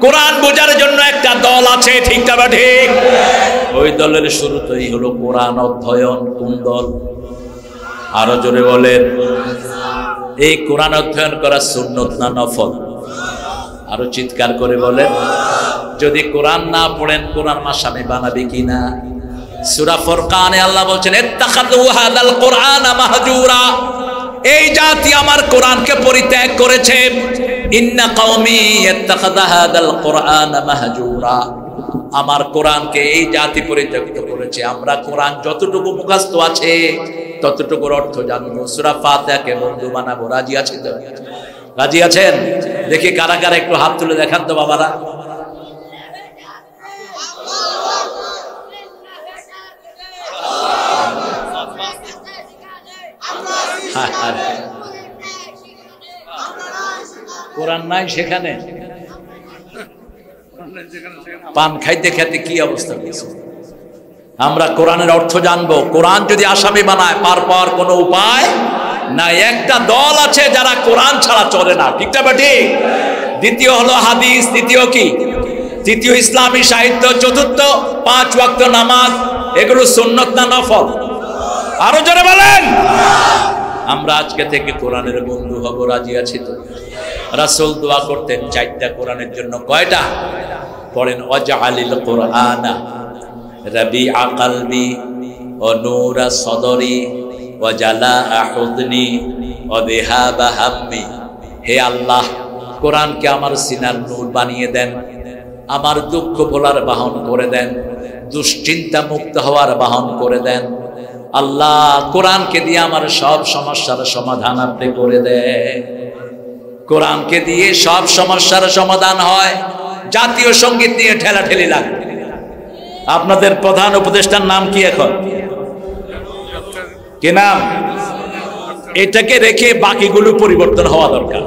[SPEAKER 1] কোরআন বোঝার জন্য একটা দল আছে, ঠিক না ঠিক? ওই দলের শুরুতেই হলো কোরআন অধ্যয়ন। কোন দল? আরো জোরে বলেন। এই কোরআন অধ্যয়ন করা সুন্নত না নফল? আরো চিৎকার করে বলেন। যদি কোরআন না পড়েন কোরআন আসামি বানাবে কিনা? সূরা ফুরকানে আল্লাহ বলছেন ইত্তাখাযু হাদাল কুরআনা মাহজুরা, এই জাতি আমার কোরআনকে পরিত্যাগ করেছে। ইন্না কওমি ইত্তাখাযা হাদাল কুরআনা মাহজুরা, আমার কোরআনকে এই জাতি পরিত্যক্ত করেছে। আমরা কোরআন যতটুকু মুখস্থ আছে ততটুকুর অর্থ জানবো। সূরা ফাতিহাকে বন্ধু বানাবো। রাজি আছেন তো? রাজি আছেন? দেখি কারা কারা একটু হাত তুলে দেখান তো বাবারা। কোরআন নাই সেখানে, পান খাইতে খাইতে কি অবস্থা হয়েছে। আমরা কোরআনের অর্থ জানবো। কোরআন যদি আসামি বানায় পার পাওয়ার কোনো উপায় নাই। একটা দল আছে যারা কোরআন ছাড়া চলে না, ঠিক না ঠিক? দ্বিতীয় হলো হাদিস, দ্বিতীয় কি? তৃতীয় ইসলামী সাহিত্য, চতুর্থ 5 ওয়াক্ত নামাজ। এগুলো সুন্নত না নফল? আরো জোরে বলেন। আমরা আজকে থেকে কোরআনের বন্ধু হব। রাজি আছি তো? রাসূল দোয়া করতেন 4টা কোরআনের জন্য। কয়টা? পড়েন ওয়াজআলিল কুরআনা রাবিআ কলবি ওয়া নূরা সদরি ওয়া জালাআ হুজনি ওয়া যিহাবা হাম্মি। হে আল্লাহ, কোরআনকে আমার সিনার নূর বানিয়ে দেন, আমার দুঃখ ভোলার বাহন করে দেন, দুশ্চিন্তা মুক্ত হওয়ার বাহন করে দেন। আল্লাহ, কোরআনকে দিয়ে আমার সব সমস্যার সমাধান আপনি করে দেন। কোরআনকে দিয়ে সব সমস্যার সমাধান হয়। জাতীয় সঙ্গীত নিয়ে ঠেলাঠেলি লাগবে। আপনাদের প্রধান উপদেষ্টার নাম কি এখন? কি নাম? এটাকে রেখে বাকিগুলো পরিবর্তন হওয়া দরকার।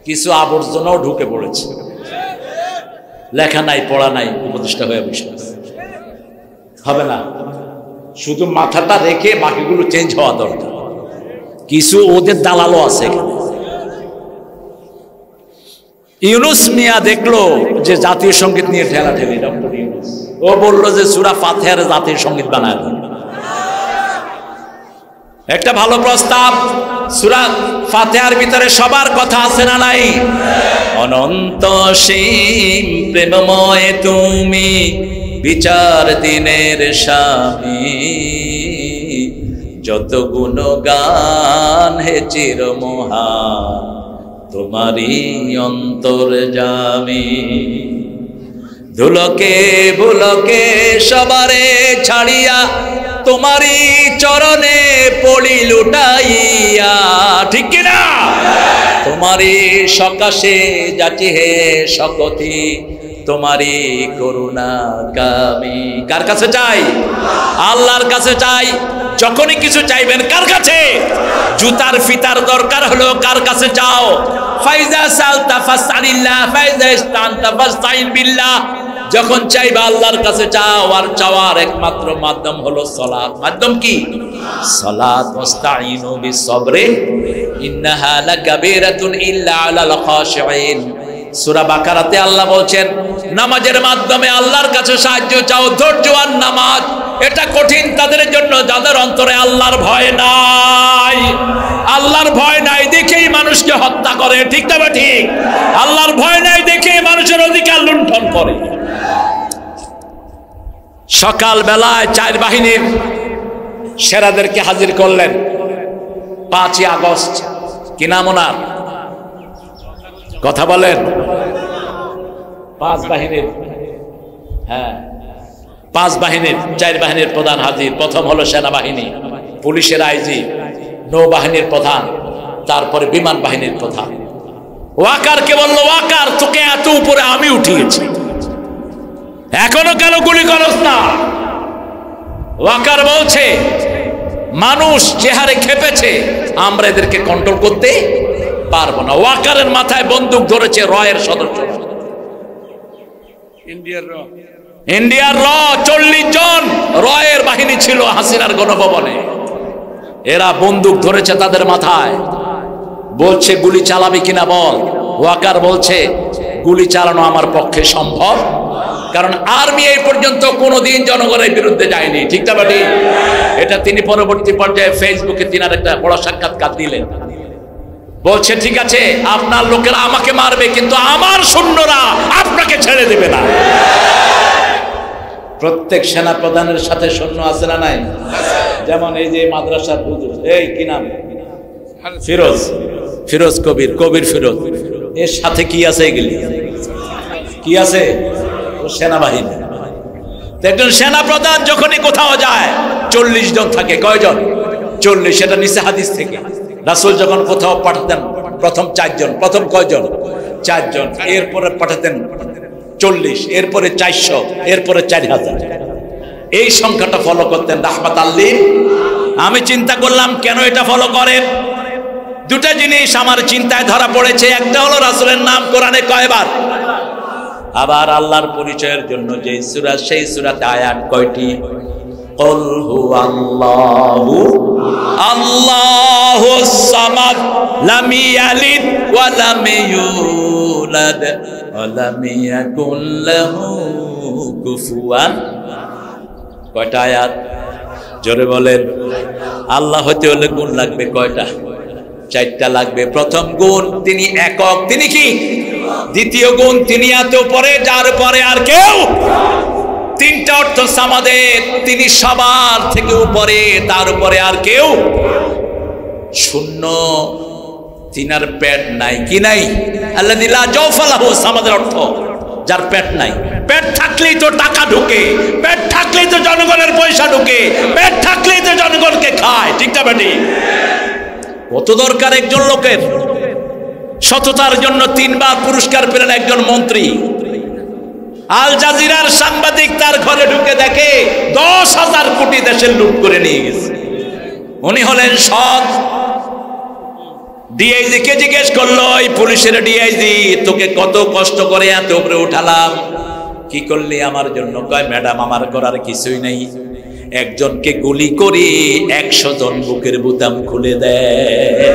[SPEAKER 1] কিছু আবর্জনাও ঢুকে পড়েছে, লেখা নাই পড়া নাই, উপদেষ্টা হয়ে বসে হবে না। শুধু মাথাটা রেখে বাকিগুলো চেঞ্জ হওয়া দরকার। কিছু ওদের দালালও আছে। ইউনুস মিয়া দেখলো যে জাতীয় সঙ্গীত নিয়ে ঠেলাঠেলি, ডক্টর ইউনুস, ও বললো যে সূরা ফাতিহার জাতীয় সঙ্গীত বানায় দেন। একটা ভালো প্রস্তাব। সূরা ফাতিহার ভিতরে সবার কথা আছে না নাই? অনন্ত সীম প্রেমময় তুমি, বিচার দিনের স্বামী, যত গুণগান হে চিরমহান, তোমারই অন্তর্যামী। ধুলকে ভুলকে সবারে ছাড়িয়া, তোমারই চরণে পড়ি লুটাইয়া। ঠিক কিনা? তোমারই সকাশে যাচ্ছি হে সকতি, তোমারই করুণা কামি। কার কাছে চাই? আল্লাহর কাছে চাই। যখনই কিছু চাইবেন কার কাছে? জুতার ফিতার দরকার হলো কার কাছে চাও? ফাইজা সালতা ফাসআলিল্লাহ ফাইজা ইসতানতা ফাসতাইন বিল্লাহ। যখন চাইবা আল্লাহর কাছে চাও। আর চাওয়ার একমাত্র মাধ্যম হলো সালাত। মাধ্যম কি? সালাত। ওয়াস্তাইনু বিসসবরি ইন্নাহা লাকাবীরাতুন ইল্লা আলাল খাশিঈন। সূরা বাকারাতে আল্লাহ বলছেন, নামাজের মাধ্যমে আল্লাহর কাছে সাহায্য চাও। ধৈর্যবান নামাজ, এটা কঠিন তাদের জন্য যাদের অন্তরে আল্লাহর ভয় নাই। আল্লাহর ভয় নাই দেখেই মানুষকে হত্যা করে। ঠিক না ঠিক? আল্লাহর ভয় নাই দেখেই মানুষের অধিকার লুণ্ঠন করে। সকাল বেলায় 4 বাহিনীর সেরাদেরকে হাজির করলেন 5ই আগস্ট। কি নাম ওনার? কথা বলেন। 5 বাহিনীর, হ্যাঁ 5 বাহিনীর 4 বাহিনীর প্রধান হাজির। প্রথম হলো সেনাবাহিনী, পুলিশের আইজি, নৌবাহিনীর প্রধান, তারপরে বিমান বাহিনীর প্রধান। ওয়াকারকে বললো, ওয়াকার তোকে এত উপরে আমি উঠিয়েছি, এখনো কেন গুলি করস না? ওয়াকার বলছে, মানুষ যে হারে খেপেছে আমরা এদেরকে কন্ট্রোল করতে পারবো না। ওয়াকারের মাথায় বন্দুক ধরেছে রয়ের সদস্য, ইন্ডিয়ার র 40 জন রয়ের বাহিনী ছিল হাসিনার গণভবনে। এরা বন্দুক ধরেছে তাদের মাথায়, বলছে গুলি চালাবি কিনা বল। ওয়াকার বলছে গুলি চালানো আমার পক্ষে সম্ভব, কারণ আর্মি এই পর্যন্ত কোনোদিন জনগণের বিরুদ্ধে যায়নি। ঠিক না বাটি? এটা তিনি পরবর্তী পর্যায়ে ফেসবুকে তিনার একটা বড় সাক্ষাৎকার দিলেন। বলছে ঠিক আছে আপনার লোকেরা আমাকে মারবে, কিন্তু আমার সৈন্যরা আপনাকে ছেড়ে দেবে না। প্রত্যেক সেনা প্রধানের সাথে সৈন্য আছে না নাই? যেমন এই যে মাদ্রাসার হুজুর, এই কি নাম? ফিরোজ, ফিরোজ কবির, কবির ফিরোজ। এর সাথে কি আছে? এগুলি কি আছে? সেনাবাহিনী। একজন সেনা প্রধান যখনই কোথাও যায় 40 জন থাকে। কয়জন? 40। সেটা নিচে হাদিস থেকে। রাসূল যখন কোথাও পাঠাতেন প্রথম 4 জন, প্রথম কয়জন? 4 জন। এরপরে পাঠাতেন 40, এরপরে 400, এরপরে 4000। এই সংখ্যাটা ফলো করতেন রাহমাতাল লিল। আমি চিন্তা করলাম কেন এটা ফলো করেন। দুটা জিনিস আমার চিন্তায় ধরা পড়েছে। একটা হলো রাসূলের নাম কোরআনে কয়বার, আবার আল্লাহর পরিচয়ের জন্য যে সূরা, সেই সূরাতে আয়াত কয়টি? কুল হুয়াল্লাহু আল্লাহুস সামাদ লাম ইয়ালিদ ওয়া লাম ইউলাদ ওয়া লাম ইয়াকুল লাহু কুফুয়ান। কয়টা আয়াত? জোরে বলেন। আল্লাহ হতে হলে গুণ লাগবে কয়টা? 4টা লাগবে। প্রথম গুণ তিনি একক। তিনি কি? দ্বিতীয় গুণ, তিনি এত উপরে যার পরে আর কেউ। তিনটা অর্থ সামাদের, তিনি সবার থেকে উপরে, তার উপরে আর কেউ শূন্য, তিনার পেট নাই। কি নাই? আল্লাযী লা জাওফা লাহু, সামাদের অর্থ যার পেট নাই। পেট থাকলেই তো টাকা ঢোকে, পেট থাকলেই তো জনগণের পয়সা ঢোকে, পেট থাকলেই তো জনগণকে খায়। ঠিক না বেটি? কত দরকার একজন লোকের? সততার জন্য 3 বার পুরস্কার পেলেন একজন মন্ত্রী। আল জাজিরার সাংবাদিক তার ঘরে ঢুকে দেখে 10,000 কোটি দেশের লুট করে নিয়ে গেছে। উনি হলেন সৎ। ডিআইজি কে জিজ্ঞেস করলো, এই পুলিশের ডিআইজি, তোকে কত কষ্ট করে এত উপরে উঠালাম, কি করলি আমার জন্য? কয়, ম্যাডাম আমার করার কিছুই নেই, একজনকে গুলি করে 100 জন বুকের বোতাম খুলে দেয়।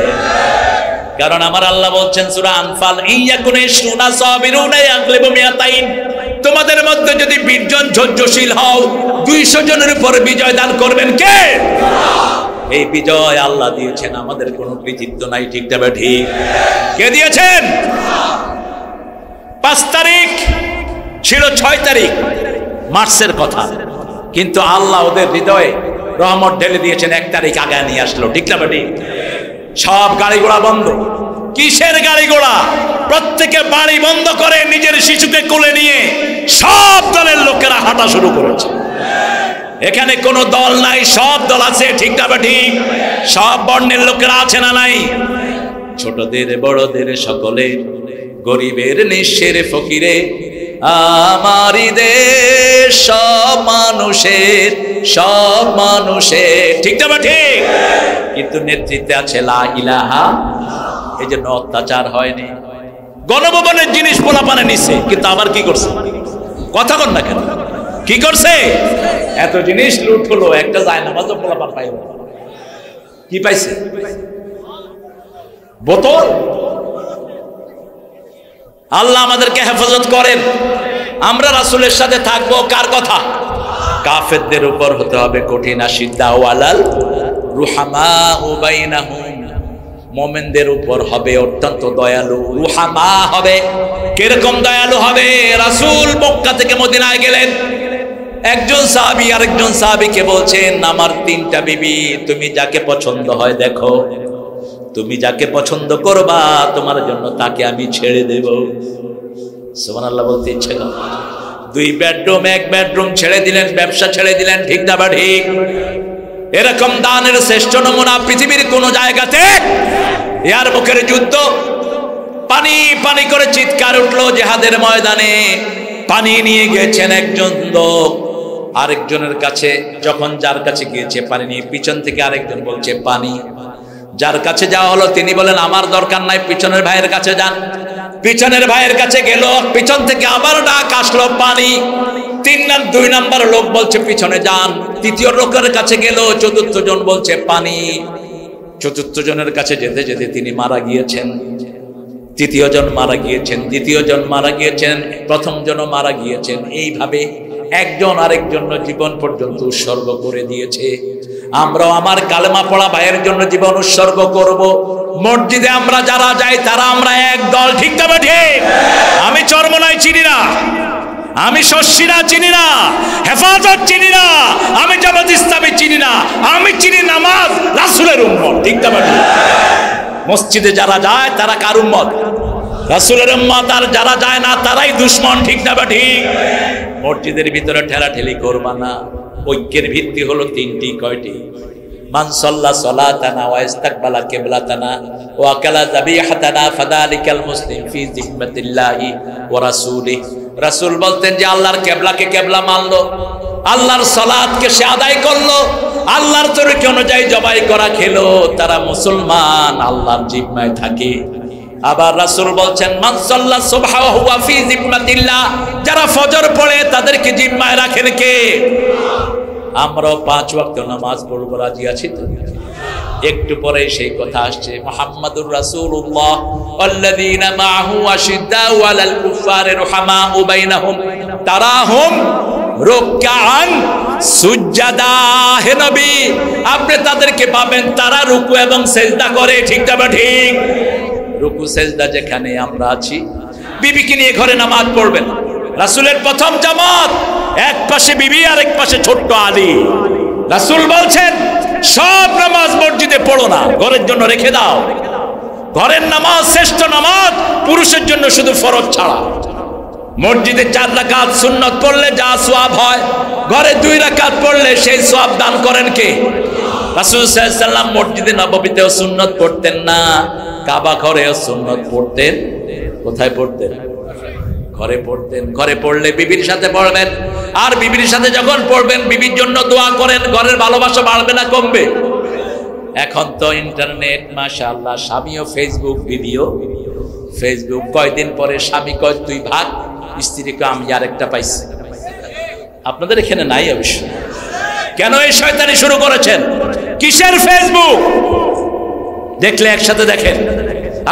[SPEAKER 1] কারণ আমার আল্লাহ বলছেন সূরা আনফাল, ইয়াকুনে শুনা সাবিরুনা ইয়াগলিবু মিয়াতাইন, তোমাদের মধ্যে যদি 20 জন ধৈর্যশীল হও 200 জনের উপর বিজয় দান করবেন কে? এই বিজয় আল্লাহ দিয়েছেন, আমাদের কোনো কৃতিত্ব নাই। ঠিক না ঠিক? কে দিয়েছেন? 5 তারিখ ছিল 6 তারিখ মার্চের কথা, কিন্তু আল্লাহ ওদের হৃদয়ে রহমত ঢেলে দিয়েছেন, 1 তারিখ আগে নিয়ে আসলো। ঠিক না ঠিক? সব গাড়ি ঘোড়া বন্ধ। কিসের গাড়ি ঘোড়া? প্রত্যেকে বাড়ি বন্ধ করে নিজের শিশুকে কোলে নিয়ে সব দলের লোকেরা হাঁটা শুরু করেছে। এখানে কোনো দল নাই, সব দল আছে। ঠিক না ঠিক? সব বর্ণের লোকেরা আছে না নাই? ছোটদের বড়দের সকলে, গরিবের নিঃস্বের ফকিরে, আমারই দেশ সব মানুষের, সব মানুষের। ঠিক না ঠিক? কিন্তু নেতৃত্বে আছে লা ইলাহা, এই জন্য অত্যাচার হয়নি। গণভবনের জিনিস পোলাপানে নিছে, কিন্তু আবার কি করছে? কথা কন না কেন? কি করছে? এত জিনিস লুট হলো, একটা জায়নামাজও পোলাপান পাইল। কি পাইছে? বোতল। আল্লাহ আমাদেরকে হেফাজত করেন। আমরা রাসূলের সাথে থাকবো কার কথা? কাফেরদের উপর হতে হবে কঠিন। আশিদ্দাউ আলাল রুহামাউ বাইনাহুম, মুমিনদের উপর হবে অত্যন্ত দয়ালু। রুহামা হবে, কিরকম দয়ালু হবে? রাসূল মক্কা থেকে মদিনায় গেলেন, একজন সাহাবী আরেকজন সাহাবীকে বলছেন, আমার 3টা বিবি, তুমি যাকে পছন্দ হয় দেখো, তুমি যাকে পছন্দ করবা তোমার জন্য তাকে আমি ছেড়ে দেব। সুবহানাল্লাহ বলতে ইচ্ছে করে। 2 বেডরুম 1 বেডরুম ছেড়ে দিলেন, ব্যবসা ছেড়ে দিলেন। ঠিক না ঠিক? এরকম দানের শ্রেষ্ঠ নমুনা পৃথিবীর কোন জায়গাতে? ইয়ার মুখের যুদ্ধ, পানি পানি করে চিৎকার উঠলো জিহাদের ময়দানে। পানি নিয়ে গিয়েছেন একজন লোক আরেকজনের কাছে, যখন যার কাছে গিয়েছে পানি নিয়ে, পিছন থেকে আরেকজন বলছে পানি। যার কাছে যাওয়া হলো তিনি বলেন আমার দরকার নাই, পিছনের ভাইয়ের কাছে যান। পিছনের ভাইয়ের কাছে গেল, পিছন থেকে আবার ডাক আসলো পানি। 2 নাম্বার লোক বলছে পিছনে যান। 3য় লোকের কাছে গেল, 4র্থ জন বলছে পানি। 4র্থ জনের কাছে যেতে যেতে তিনি মারা গিয়েছেন। 3য় জন মারা গিয়েছেন, 2য় জন মারা গিয়েছেন, 1ম জনও মারা গিয়েছেন। এইভাবে একজন আরেকজন জীবন পর্যন্ত উৎসর্গ করে দিয়েছে। আমরাও আমার কালেমা পড়া ভাইয়ের জন্য জীবন উৎসর্গ করব। মসজিদে আমরা যারা যাই তারা আমরা এক দল। ঠিক না ঠিক? আমি চরমনাই চিনি না, আমি শস্যিরা চিনি না, হেফাজত চিনি না, আমি জামাত ইসলামী চিনি না, আমি চিনি নামাজ রাসূলের উম্মত। ঠিক না ঠিক? মসজিদে যারা যায় তারা কার উম্মত? রাসূলের উম্মত। আর যারা যায় না তারাই দুশমন। ঠিক না ঠিক? মসজিদের ভিতরে ঠেলাঠেলি করবা না। ঐক্যের ভিত্তি হলো 3টি। কয়টি? মান সাল্লা সালাতানা ওয়া ইস্তাকবালা কিবলাতানা ওয়া আকালা যাবিহাতানা ফাযালিকাল মুসলিম ফি জিম্মাতিল্লাহি ওয়া রাসূলিহি। রাসূল বলতেন যে আল্লাহর কিবলাকে কিবলা মানলো, আল্লাহর সালাতকে সে আদায় করলো, আল্লাহর তরিকা অনুযায়ী জবাই করা খেলো, তারা মুসলমান, আল্লাহর জিম্মায় থাকে। আবার রাসূল বলছেন মান সাল্লা সুবহা ওয়া হুয়া ফি জিম্মাতিল্লাহ, যারা ফজর পড়ে তাদেরকে জিম্মায় রাখেন কে? আমরাও 5 ওয়াক্ত নামাজ পড়ব, রাজি আছি তো? একটু পরে সেই কথা আসছে, মুহাম্মাদুর রাসূলুল্লাহ ওয়াল্লাযীনা মাআহু আশিদ্দাউ আলাল কুফফারি রুহামাউ বাইনাহুম তারাহুম রুকআন সুজদা। হে নবী, আপনি তাদেরকে পাবেন তারা রুকু এবং সিজদা করে। ঠিক না ঠিক? রুকু সিজদা যেখানে আমরা আছি, বিবিকে নিয়ে ঘরে নামাজ পড়বেন। রাসূলের প্রথম জামাত, এক পাশে বিবি আর এক পাশে ছোট্ট আলী। রাসূল বলছেন সব নামাজ মসজিদে পড়ো না, ঘরের জন্য রেখে দাও। ঘরের নামাজ শ্রেষ্ঠ নামাজ, পুরুষের জন্য শুধু ফরজ ছাড়া। মসজিদে 4 রাকাত সুন্নত পড়লে যা সওয়াব হয়, ঘরে 2 রাকাত পড়লে সেই সওয়াব দান করেন কে? রাসূল সাল্লাল্লাহু আলাইহি ওয়াসাল্লাম মসজিদে নববীতেও সুন্নত পড়তেন না, কাবা ঘরেও সুন্নত পড়তেন। কোথায় পড়তেন? ঘরে পড়তেন। ঘরে পড়লে বিবির সাথে পড়বেন, আর বিবির সাথে যখন পড়বেন বিবির জন্য দোয়া করেন, ঘরের ভালোবাসা বাড়বে না কমবে? এখন তো ইন্টারনেট, মাশাআল্লাহ, স্বামীও ফেসবুক, বিবিও ফেসবুক। কয়দিন পরে স্বামী কয় তুই ভাগ, স্ত্রী কয় আমি আরেকটা পাইছি। আপনাদের এখানে নাই অবশ্য। কেন এই শয়তানি শুরু করেছেন? কিসের ফেসবুক? দেখলে একসাথে দেখেন।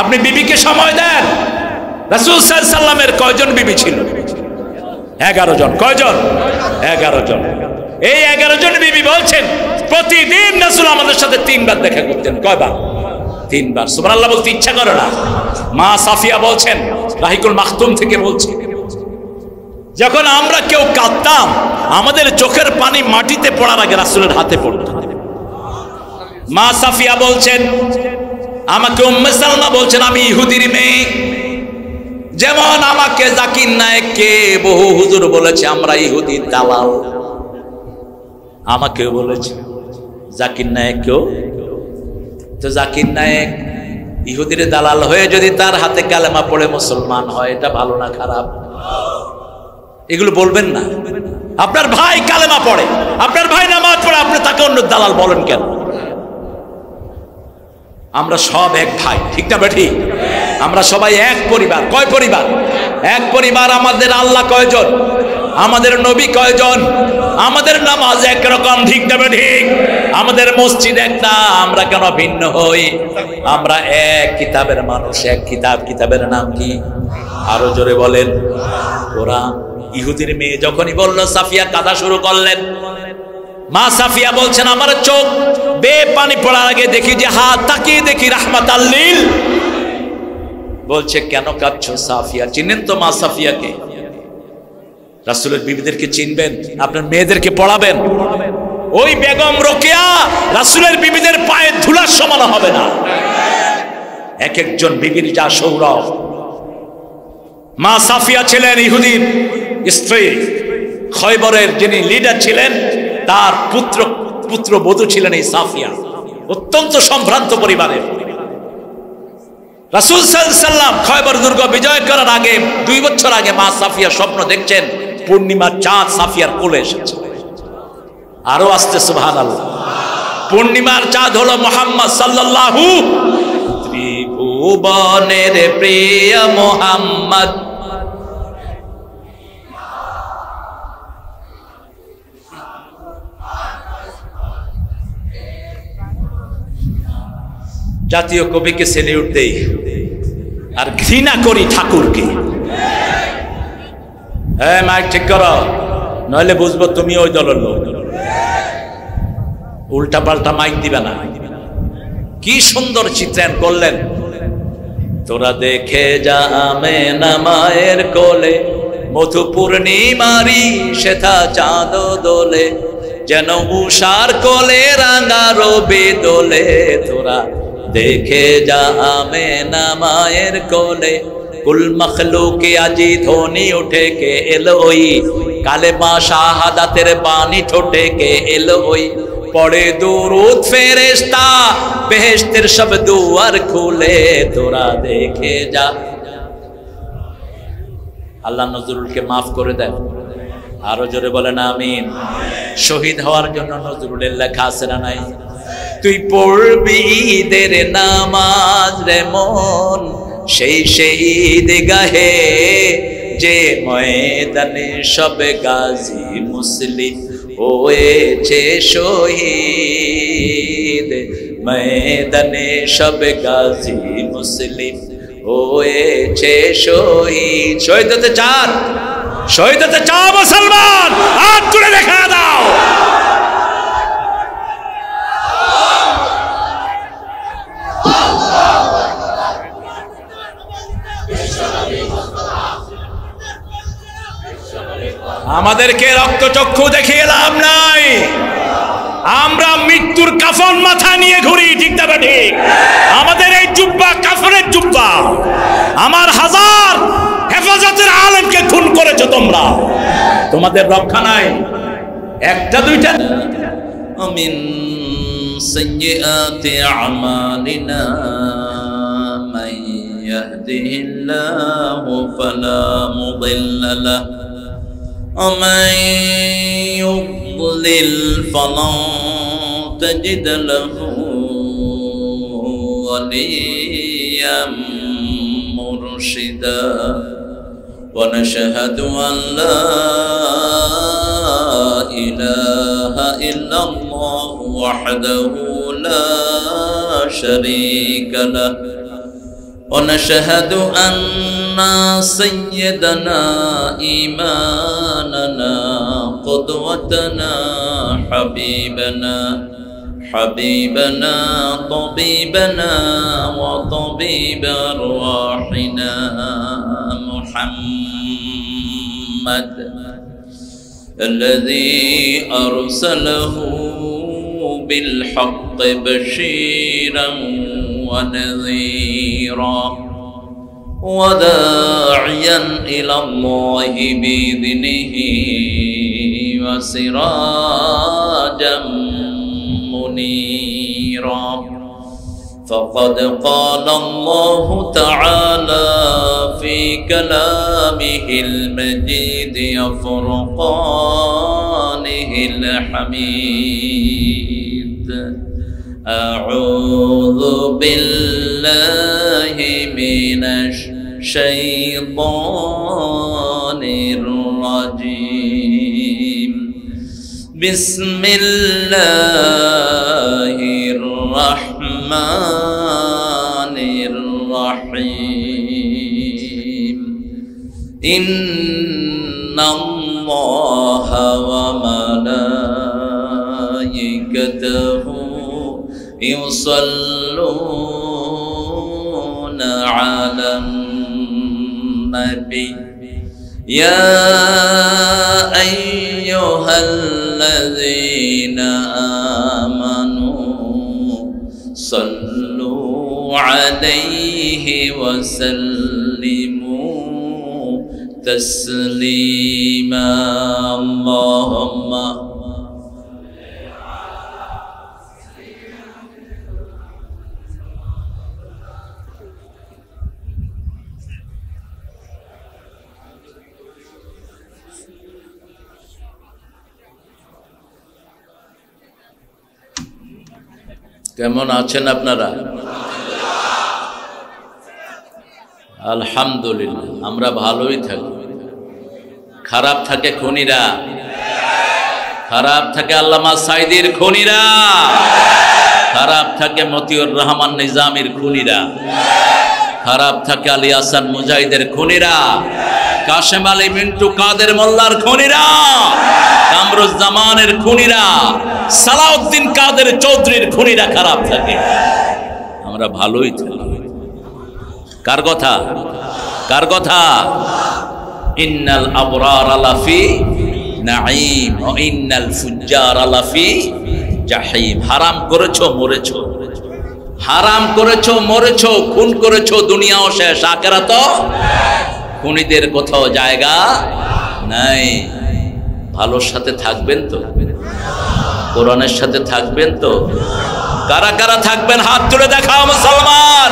[SPEAKER 1] আপনি বিবিকে সময় দেন। রাসূল সাল্লাল্লাহু আলাইহি ওয়াসাল্লামের কয়জন বিবি ছিল? 11 জন। কয়জন? 11 জন। এই 11 জন বিবি বলছেন প্রতিদিন রাসূল আমাদের সাথে 3 বার দেখা করতেন। কয়বার? 3 বার। সুবহানাল্লাহ বলতে ইচ্ছা করে না। মা সাফিয়া বলছেন, রাহিকুল মাখতুম থেকে বলছি, যখন আমরা কেউ কাঁদতাম আমাদের চোখের পানি মাটিতে পড়ার আগে রাসূলের হাতে পড়ত। মা সাফিয়া বলছেন, আমাকে উম্মে সালমা বলছেন আমি ইহুদির মেয়ে। যেমন আমাকে জাকির নায়েককে বহু হুজুর বলেছে আমরা ইহুদির দালাল, আমাকেও বলেছে জাকির নায়েককেও। তো জাকির নায়েক ইহুদির দালাল হয়ে যদি তার হাতে কালেমা পড়ে মুসলমান হয়, এটা ভালো না খারাপ? এগুলো বলবেন না। আপনার ভাই কালেমা পড়ে, আপনার ভাই নামাজ পড়ে, আপনি তাকে অন্য দালাল বলেন কেন? আমরা সব এক ভাই, ঠিক না বেঠিক? আমরা সবাই এক পরিবার। কয় পরিবার? এক পরিবার। আমাদের আল্লাহ কয়জন? আমাদের নবী কয়জন? আমাদের নামাজ একরকম, ঠিক না বেঠিক? আমাদের মসজিদ একটা, আমরা কেন ভিন্ন হই? আমরা এক কিতাবের মানুষ, এক কিতাব। কিতাবের নাম কি? আরো জোরে বলেন। কোরআন। ইহুদির মেয়ে যখনই বলল, সাফিয়া কাঁদা শুরু করলেন। মা সাফিয়া বলছেন আমার চোখ বে পানি পড়ার আগে দেখি যে হাত তাকিয়ে দেখি রাহমাতাল লিল। বলছে কেন কাঁদছো সাফিয়া? চিনেন তো মা সাফিয়াকে? রাসূলের বিবিদেরকে চিনবেন, আপনার মেয়েদেরকে পড়াবেন। ওই বেগম রোকেয়া রাসূলের বিবিদের পায়ে ধুলার সমান হবে না। এক একজন বিবির যা সৌরভ। মা সাফিয়া ছিলেন ইহুদির স্ত্রী, খয়বরের যিনি লিডার ছিলেন তার পুত্রবধূ ছিলেন এই সাফিয়া। অত্যন্ত সম্ভ্রান্ত পরিবারের। রাসূল সাল্লাল্লাহু আলাইহি ওয়াসাল্লাম খয়বর দুর্গ বিজয় করার আগে 2 বছর আগে মা সাফিয়া স্বপ্ন দেখছেন পূর্ণিমার চাঁদ সাফিয়ার কোলে এসেছে। আরো আসতে সুবহানাল্লাহ। পূর্ণিমার চাঁদ হলো মুহাম্মদ সাল্লাল্লাহু ত্রিভুবনের প্রিয় মুহাম্মদ। জাতীয় কবিকে সেলিউট দেই আর ঘৃণা করি ঠাকুরকে। হ্যাঁ মাইক ঠিক করো, নইলে বুঝবো তুমি ওই দলের লোক। উল্টা পাল্টা মাইক দিবে না। কি সুন্দর চিত্রায়ন করলেন। তোরা দেখে যা আমেনা মায়ের কোলে, মধু পূর্ণিমারি সেথা চাঁদ দোলে, যেন উষার কোলে রাঙা রবি দোলে। তোরা দেখে যা আমেনা মায়ের কোলে, কুল মখলুকে আজি ধ্বনি উঠে কে এলো ওই, কালেমা শাহাদাতের বাণী ঠোঁটে কে এলো ওই। পড়ে দুরূদ ফেরেশতা বেহেশতের সব দুয়ার খুলে, তোরা দেখে যা। আল্লাহ নজরুলকে মাফ করে দেন। আরো জোরে বলেন আমিন। শহীদ হওয়ার জন্য নজরুলের লেখা আছে না নাই? তুই পড়বি ঈদের নামাজ রে মন, সেই শহীদ গাহে যে ময়দানে সব গাজী মুসলিম হয়েছে শহীদ, ময়দানে সব গাজী মুসলিম হয়েছে শহীদ। শহীদ হতে চান? শহীদ হতে চাও মুসলমান? হাত তুলে দেখা দাও।
[SPEAKER 3] আমাদেরকে রক্তচক্ষু দেখিয়ে লাভ নাই। আমরা মৃত্যুর কাফন মাথা নিয়ে ঘুরি, ঠিক না ঠিক? আমাদের এই জুব্বা কাফনের জুব্বা। আমার হাজার হেফাজতের আলেমকে খুন করেছো তোমরা, তোমাদের রক্ষা নাই। একটা দুইটা
[SPEAKER 1] ومن سيئات أعمالنا من يهده الله فلا مضل له ومن يضلل فلن تجد له وليا مرشدا ونشهد أن لا إله إلا الله وحده لا شريك له ونشهد أن سيدنا إمامنا قدوتنا حبيبنا طبيبنا وطبيب أرواحنا محمد الذي أرسله بالحق بشيرا ونذيرا وداعيا إلى الله بإذنه وسراجا منيرا فقد قال الله تعالى في كلامه المجيد وفرقانه الحميد أعوذ بالله من الشيطان الرجيم بسم الله الرحمن الرحيم إن الله وملائكته يصلون على النبي يا أيها الذين آمنوا صلوا عليه وسلموا تسليما اللهم কেমন আছেন আপনারা? আলহামদুলিল্লাহ, আমরা ভালোই থাকি। খারাপ থাকে খুনিরা, খারাপ থাকে আল্লামা সাইদির খুনিরা, খারাপ থাকে মতিউর রহমান নিজামীর খুনিরা, খারাপ থাকে আলী হাসান মুজাহিদের খুনিরা, কাশেম আলী মিন্টু কাদের মোল্লার খুনিরা, কামরুজ্জামানের খুনিরা, সালাউদ্দিন কাদের চৌধুরীর খুনিরা খারাপ থাকে। আমরা ভালোই থাকি। কার কথা? কার কথা? ইন্নাল আবরার লাফি নাঈম ওয়া ইন্নাল ফুজ্জার লাফি জাহিম। হারাম করেছো মরেছো, হারাম করেছো মরেছো, খুন করেছো, দুনিয়াও শেষ, আখিরাত খুনিদের কোথাও জায়গা নাই। ভালোর সাথে থাকবেন তো? কোরআনের সাথে থাকবেন তো? কারা কারা থাকবেন হাত তুলে দেখাও মুসলমান।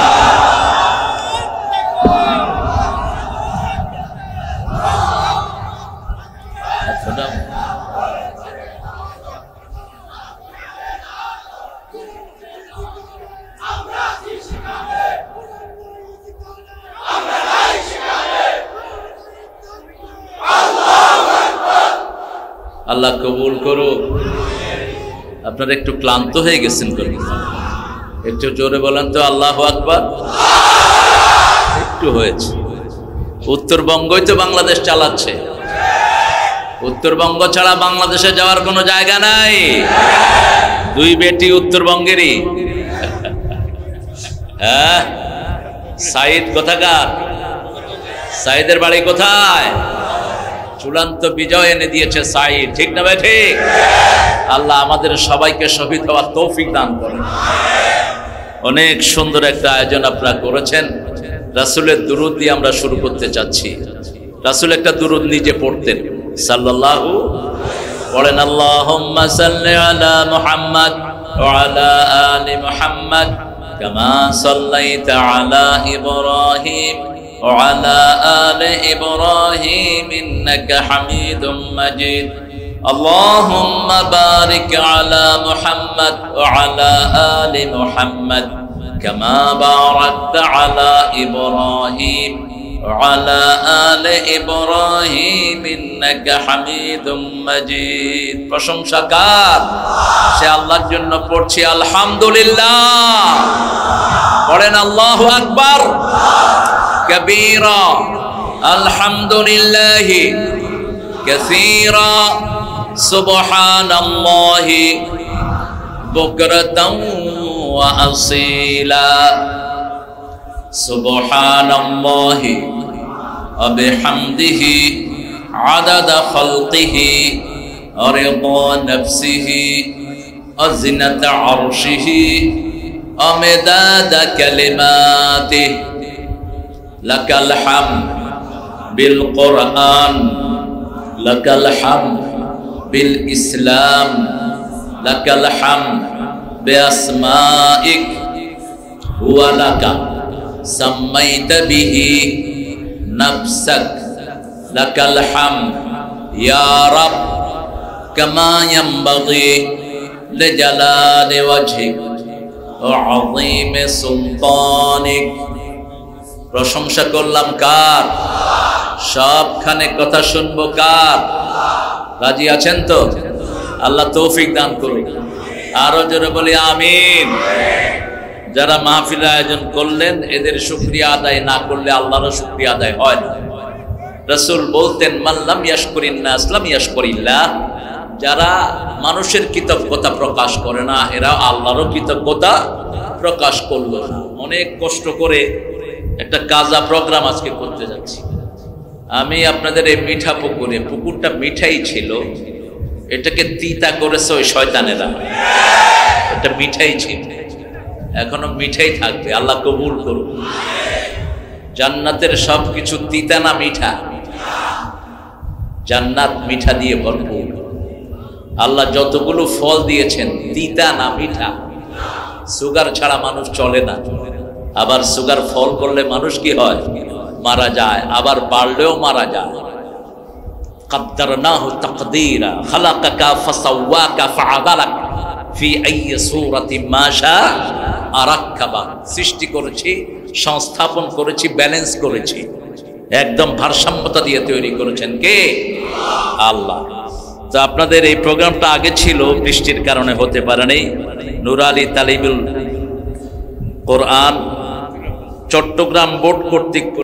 [SPEAKER 1] আল্লাহ কবুল করুক। আপনারা একটু ক্লান্ত হয়ে গেছেন, একটু জোরে বলেন তো আল্লাহু আকবার। একটু হয়েছে। উত্তরবঙ্গই তো বাংলাদেশ চালাচ্ছে, উত্তরবঙ্গ ছাড়া বাংলাদেশে যাওয়ার কোনো জায়গা নাই। দুই বেটি উত্তরবঙ্গেরই। হ্যাঁ, সাইদ কোথাকার? সাইদের বাড়ি কোথায়? চূড়ান্ত বিজয় এনে দিয়েছে সাঈদ, ঠিক না ভাই ঠিক? আল্লাহ আমাদের সবাইকে শহীদ হওয়ার তৌফিক দান করেন। অনেক সুন্দর একটা আয়োজন আপনারা করেছেন। রাসূলের দুরূদ দিয়ে আমরা শুরু করতে চাচ্ছি। রাসূল একটা দুরূদ নিজে পড়তেন, সাল্লাল্লাহু পড়েন, আল্লাহুম্মা সাল্লি আলা মুহাম্মাদ ওয়া আলা আলি মুহাম্মাদ কামা সাল্লাইতা আলা ইব্রাহিম ওয়া আলা আলি ইব্রাহিম ইন্নাকা হামিদুম মাজিদ। আল্লাহুম্মা বারিক আলা মুহাম্মাদ ওয়া আলা আলি মুহাম্মাদ কামা বারাকতা আলা ইব্রাহিম وعلى آل إبراهيم إنك حميد مجيد। প্রশংসা কার? সে আল্লাহর জন্য পড়ছি আলহামদুলিল্লাহ। পড়েন আল্লাহু আকবার কবীরা, আলহামদুলিল্লাহি কাসীরা, সুবহানাল্লাহি বুকরাতাও ওয়া আসীলা। সুবহানাল্লাহি ওয়া বিহামদিহি আদাদা খালকিহি ওয়া রিদা নাফসিহি ওয়া জিনাতা আরশিহি ওয়া মিদাদা কালিমাতিহি। লাকাল হামদ বিল কুরআন, লাকাল হামদ বিল ইসলাম, লাকাল হামদ বিআসমাইক ওয়া লাকা সাম্মাইতা বিহি নাফসাক, লাকাল হামদ ইয়া রাব কামা ইয়ানবাগি লিজালালি ওয়াজহিক ওয়া আযীমি সুলতানিক। প্রশংসা করলাম কার? সবখানে কথা শুনবো কার? রাজি আছেন তো? আল্লাহ তৌফিক দান করুন। আরো জোরে বলি আমিন। যারা মাহফিল আয়োজন করলেন এদের শুকরিয়া আদায় না করলে আল্লাহরও শুকরিয়া আদায় হয় না। রাসূল বলতেন, মান লাম ইয়াশকুরিন নাস লাম ইয়াশকুরিল্লাহ। যারা মানুষের কৃতজ্ঞতা প্রকাশ করে না, এরা আল্লাহরও কৃতজ্ঞতা প্রকাশ করলো না। অনেক কষ্ট করে একটা কাজা প্রোগ্রাম আজকে করতে যাচ্ছি। আমি আপনাদের এই মিঠা পুকুরে, পুকুরটা মিঠাই ছিল, এটাকে তিতা করেছে ওই শয়তানেরা। এটা মিঠাই ছিল, এখনো মিঠাই থাকবে। আল্লাহ কবুল করুন। জান্নাতের সবকিছু তিতা না মিঠা? জান্নাত মিঠা দিয়ে ভরপুর। আল্লাহ যতগুলো ফল দিয়েছেন তিতা না মিঠা? সুগার ছাড়া মানুষ চলে না। আবার সুগার ফল করলে মানুষ কি হয়? মারা যায়। আবার বাড়লেও মারা যায়। قدرناه تقديرا خلقك فسواك فعدلك في أي صورة ما شاء ركبك। সৃষ্টি করেছি, সংস্থাপন করেছি, ব্যালেন্স করেছি, একদম ভারসাম্যতা দিয়ে তৈরি করেছেন কে? আল্লাহ। তো আপনাদের এই প্রোগ্রামটা আগে ছিল, বৃষ্টির কারণে হতে পারেনি। নূর আলী তালিবুল কোরআন চট্টগ্রাম বোর্ড কর্তৃক